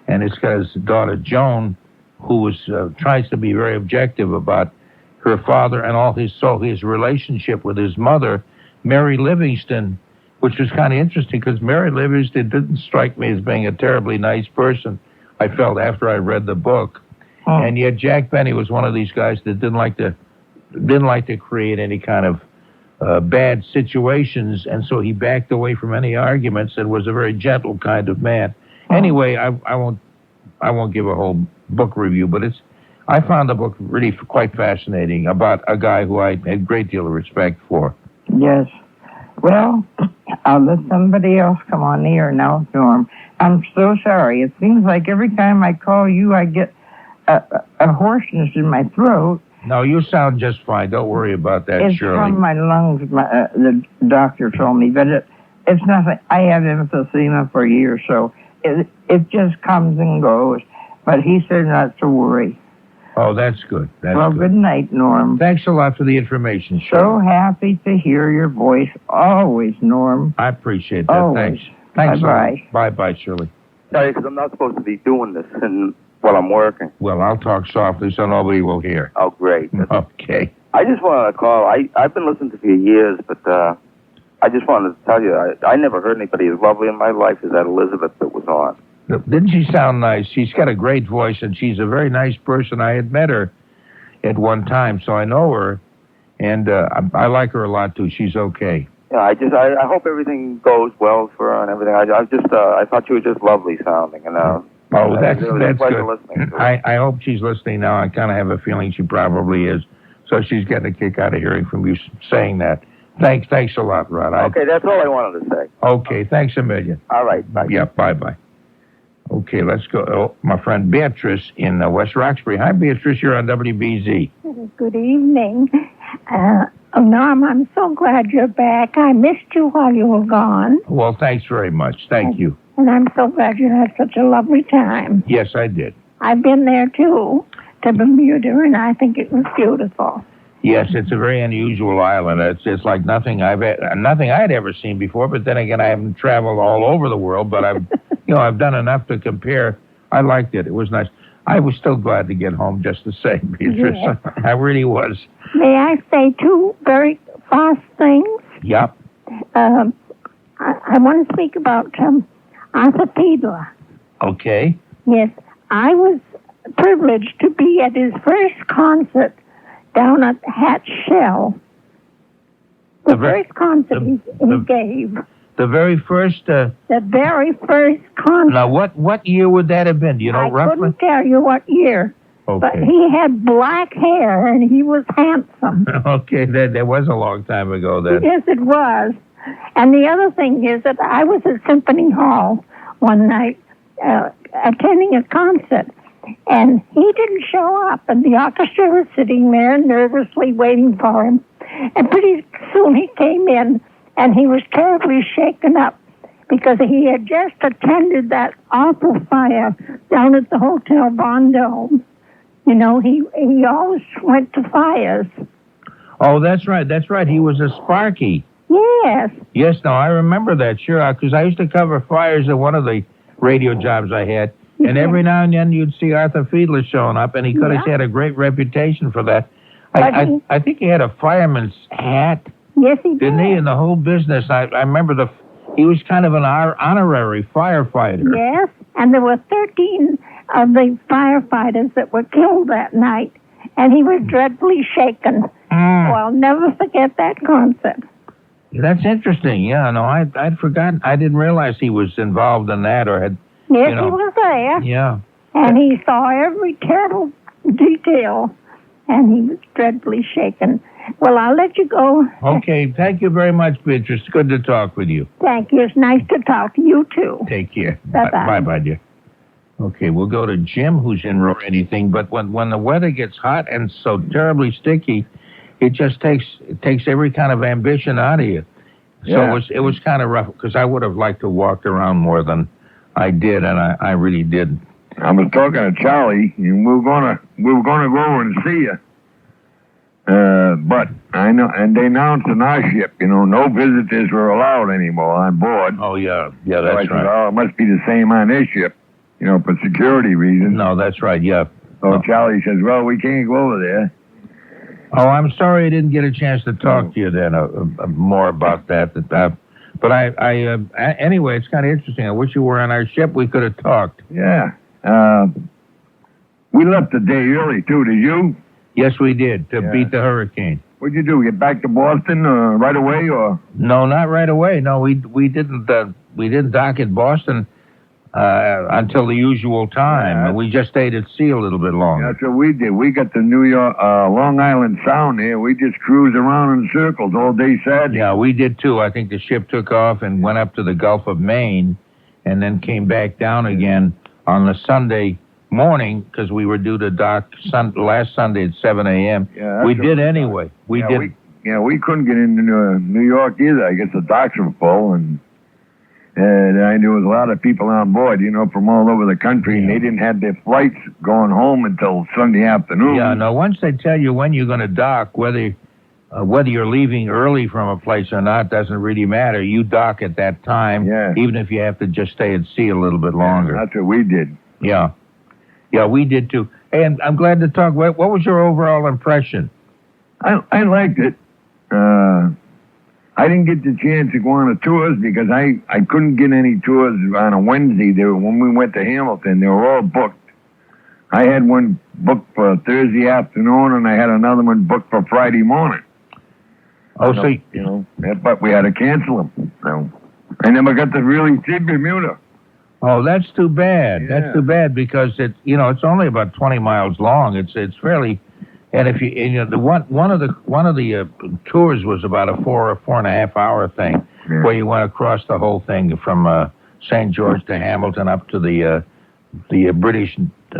And it's got his daughter, Joan, who tries to be very objective about her father and all his relationship with his mother, Mary Livingston, which was kind of interesting because Mary Livingston didn't strike me as being a terribly nice person, I felt after I read the book. Oh. And yet Jack Benny was one of these guys that didn't like to create any kind of bad situations, and so he backed away from any arguments and was a very gentle kind of man. Oh. Anyway, I won't give a whole book review, but I found the book really quite fascinating about a guy who I had a great deal of respect for. Yes. Well, I'll let somebody else come on the air now, Norm. I'm so sorry. It seems like every time I call you, I get a hoarseness in my throat. No, you sound just fine. Don't worry about that, it's Shirley. It's from my lungs, the doctor told me. But it's nothing. I have emphysema for years, so it just comes and goes. But he said not to worry. Oh, that's good. Good night, Norm. Thanks a lot for the information, Shirley. So happy to hear your voice. Always, Norm. I appreciate that. Always. Thanks. Bye-bye. Bye-bye, Shirley. Sorry, because I'm not supposed to be doing this while I'm working. Well, I'll talk softly so nobody will hear. Oh, great. Okay. I just wanted to call. I've been listening to you for years, but I just wanted to tell you, I never heard anybody as lovely in my life as that Elizabeth that was on. Didn't she sound nice? She's got a great voice, and she's a very nice person. I had met her at one time, so I know her, and I like her a lot, too. She's okay. Yeah, I hope everything goes well for her and everything. I thought she was just lovely sounding, and that's good. Listening to her. I hope she's listening now. I kind of have a feeling she probably is, so she's getting a kick out of hearing from you saying that. Thanks a lot, Rod. Okay, that's all I wanted to say. Okay, thanks a million. All right, bye. Yeah, bye-bye. Okay, let's go. Oh, my friend Beatrice in West Roxbury. Hi, Beatrice. You're on WBZ. Good evening. Oh, Norm, I'm so glad you're back. I missed you while you were gone. Well, thanks very much. Thank you. And I'm so glad you had such a lovely time. Yes, I did. I've been there, too, to Bermuda, and I think it was beautiful. Yes, it's a very unusual island. It's like nothing I'd ever seen before. But then again, I haven't traveled all over the world, but I've done enough to compare. I liked it. It was nice. I was still glad to get home just the same, Beatrice. Yes. I really was. May I say two very fast things? Yep. I want to speak about Arthur Fiedler. Okay. Yes, I was privileged to be at his first concert down at Hatch Shell. The first concert he gave. The very first... the very first concert. Now, what year would that have been? Do you know roughly? I couldn't tell you what year. Okay. But he had black hair, and he was handsome. Okay, that was a long time ago then. Yes, it was. And the other thing is that I was at Symphony Hall one night attending a concert, and he didn't show up, and the orchestra was sitting there nervously waiting for him. And pretty soon he came in, and he was terribly shaken up because he had just attended that awful fire down at the Hotel Vendôme. You know, he always went to fires. Oh, that's right. He was a Sparky. Yes. Yes, no, I remember that, sure, because I used to cover fires at one of the radio jobs I had, and every now and then you'd see Arthur Fiedler showing up, and he could have had a great reputation for that. I think he had a fireman's hat. Yes, he did. Didn't he? In the whole business, I remember he was kind of an honorary firefighter. Yes, and there were 13 of the firefighters that were killed that night, and he was dreadfully shaken. Oh, I'll never forget that concert. That's interesting. Yeah, no, I'd forgotten. I didn't realize he was involved in that or had... Yes, he was there. Yeah. And he saw every terrible detail, and he was dreadfully shaken. Well, I'll let you go. Okay, thank you very much, Beatrice. Good to talk with you. Thank you. It's nice to talk to you, too. Take care. Bye-bye. Bye-bye, dear. Okay, we'll go to Jim, who's in anything, but when the weather gets hot and so terribly sticky, it just takes every kind of ambition out of you. So it was kind of rough, because I would have liked to walk around more than I did, and I really did. I was talking to Charlie, and we were gonna go over and see you. But I know, and they announced on our ship, no visitors were allowed anymore on board. Oh yeah, that's so I right. said, oh, it must be the same on this ship, for security reasons. No, that's right. Yeah. So Charlie says, well, we can't go over there. Oh, I'm sorry I didn't get a chance to talk to you then more about that. But anyway, it's kind of interesting. I wish you were on our ship. We could have talked. Yeah. We left a day early, too. Did you? Yes, we did, to beat the hurricane. What'd you do? Get back to Boston right away, or? No, not right away. No, we didn't dock at Boston until the usual time. We just stayed at sea a little bit longer. That's what we did. We got the New York, Long Island Sound here. We just cruised around in circles all day Saturday. Yeah, we did too. I think the ship took off and went up to the Gulf of Maine and then came back down again on the Sunday morning because we were due to dock last Sunday at 7 a.m. Yeah, we did anyway. We did. We couldn't get into New York either. I guess the docks were full, and I knew there was a lot of people on board, from all over the country, and they didn't have their flights going home until Sunday afternoon. Yeah, no, once they tell you when you're going to dock, whether you're leaving early from a place or not doesn't really matter. You dock at that time, even if you have to just stay at sea a little bit longer. That's what we did. Yeah. Yeah, we did too. And I'm glad to talk. What was your overall impression? I liked it. I didn't get the chance to go on the tours because I couldn't get any tours on a Wednesday. When we went to Hamilton, they were all booked. I had one booked for Thursday afternoon, and I had another one booked for Friday morning. Oh, so but we had to cancel them. So I never got to really see Bermuda. Oh, that's too bad. Yeah. That's too bad because it's only about 20 miles long. It's fairly. And if one of the tours was about a 4 or 4.5 hour thing, where you went across the whole thing from St. George to Hamilton up to the British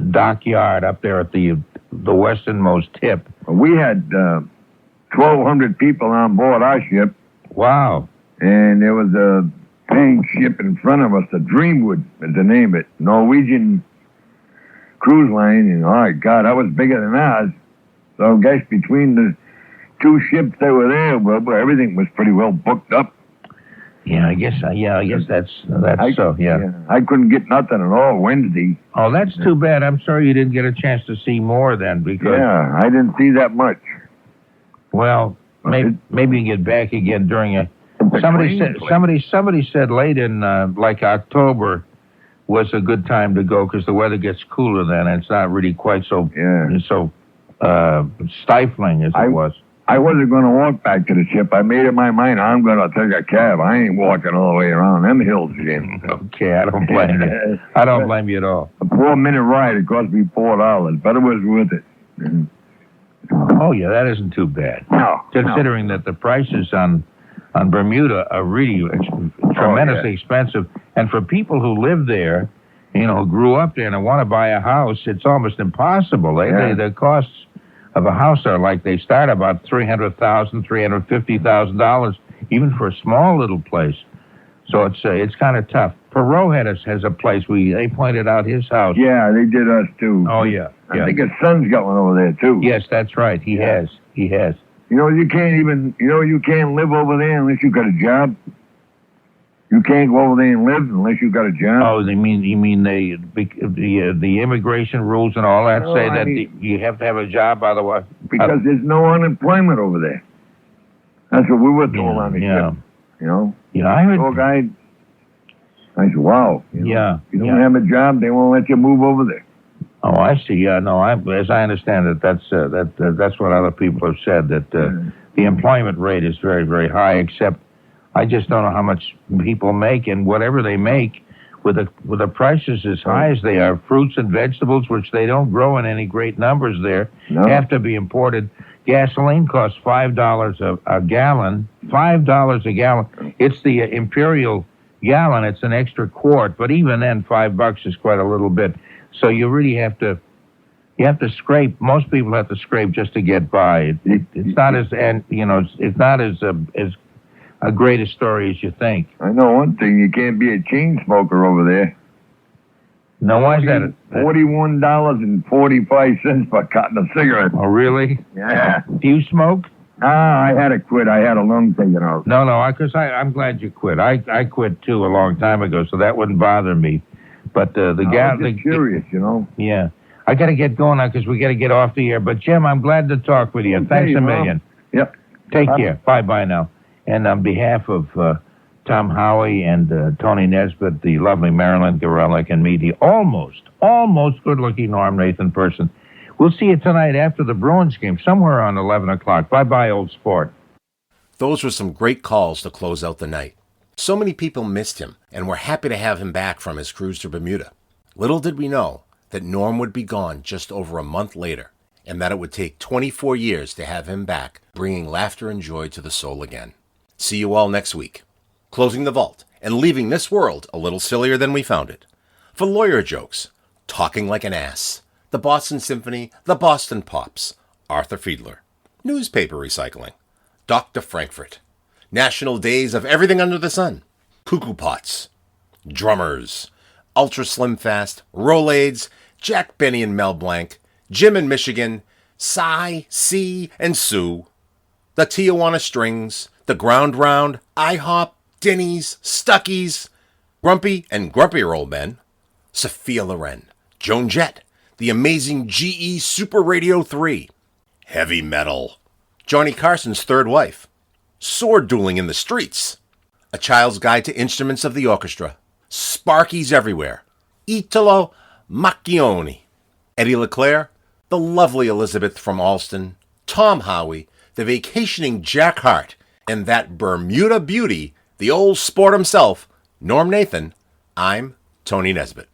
dockyard up there at the westernmost tip. We had 1,200 people on board our ship. Wow. And there was a big ship in front of us, the Dreamwood, is the name of it, Norwegian cruise line. And, oh, my God, that was bigger than ours. So I guess between the two ships that were there, well, everything was pretty well booked up. Yeah, I guess that's so. Yeah, I couldn't get nothing at all Wednesday. Oh, that's too bad. I'm sorry you didn't get a chance to see more then, because I didn't see that much. Well, maybe you get back again during a. Somebody said late in like October was a good time to go because the weather gets cooler then, and it's not really quite so stifling as it was. I wasn't going to walk back to the ship. I made up my mind I'm going to take a cab. I ain't walking all the way around them hills again. Okay, I don't blame you. I don't blame you at all. A 4-minute ride, it cost me $4, but it was worth it. Oh, yeah, that isn't too bad. No. Considering that the prices on Bermuda are really tremendously expensive. And for people who live there, who grew up there and want to buy a house, it's almost impossible. The costs of a house are like they start about $300,000, $350,000, even for a small little place. So it's kind of tough. Perot has a place. They pointed out his house. Yeah, they did us too. Oh yeah. I think his son's got one over there too. Yes, that's right. He has. You can't live over there unless you got a job. You can't go over there and live unless you got a job. Oh, you mean the immigration rules and all that you have to have a job otherwise? Because there's no unemployment over there. That's what we were told on the ship. Yeah, I heard. I said, wow. If you don't have a job, they won't let you move over there. Oh, I see. Yeah, no. As I understand it, that's what other people have said, that the employment rate is very, very high. Except, I just don't know how much people make, and whatever they make, with the prices as high as they are, fruits and vegetables, which they don't grow in any great numbers there, have to be imported. Gasoline costs $5 a gallon. $5 a gallon. It's the Imperial gallon. It's an extra quart, but even then, $5 is quite a little bit. So you really have to scrape. Most people have to scrape just to get by. It's not as it's not as a great a story as you think. I know one thing: you can't be a chain smoker over there. No, why is that? $41.45 for cutting a cigarette. Oh, really? Yeah. Do you smoke? I had to quit. I had a lung taken out. No, because I'm glad you quit. I quit too a long time ago, so that wouldn't bother me. But I was just curious, Yeah. I got to get going now because we got to get off the air. But, Jim, I'm glad to talk with you. Thanks a million. Yep. Take care. Bye-bye now. And on behalf of Tom Howie and Tony Nesbitt, the lovely Marilyn Gorelick, and me, the almost good-looking Norm Nathan person, we'll see you tonight after the Bruins game, somewhere around 11 o'clock. Bye-bye, old sport. Those were some great calls to close out the night. So many people missed him and were happy to have him back from his cruise to Bermuda. Little did we know that Norm would be gone just over a month later, and that it would take 24 years to have him back, bringing laughter and joy to the soul again. See you all next week. Closing the vault and leaving this world a little sillier than we found it. For lawyer jokes, talking like an ass, the Boston Symphony, the Boston Pops, Arthur Fiedler, newspaper recycling, Dr. Frankfurt, national days of everything under the sun, cuckoo pots, drummers, Ultra Slim Fast, Rolaids, Jack Benny and Mel Blanc, Jim in Michigan, Cy, C, and Sue, the Tijuana Strings, the Ground Round, IHOP, Denny's, Stuckey's, Grumpy and Grumpier Old Men, Sophia Loren, Joan Jett, the amazing GE Super Radio 3, Heavy Metal, Johnny Carson's third wife, sword dueling in the streets, A Child's Guide to Instruments of the Orchestra, Sparkies Everywhere, Italo Macchioni, Eddie LeClair, the lovely Elizabeth from Alston, Tom Howie, the vacationing Jack Hart, and that Bermuda beauty, the old sport himself, Norm Nathan. I'm Tony Nesbitt.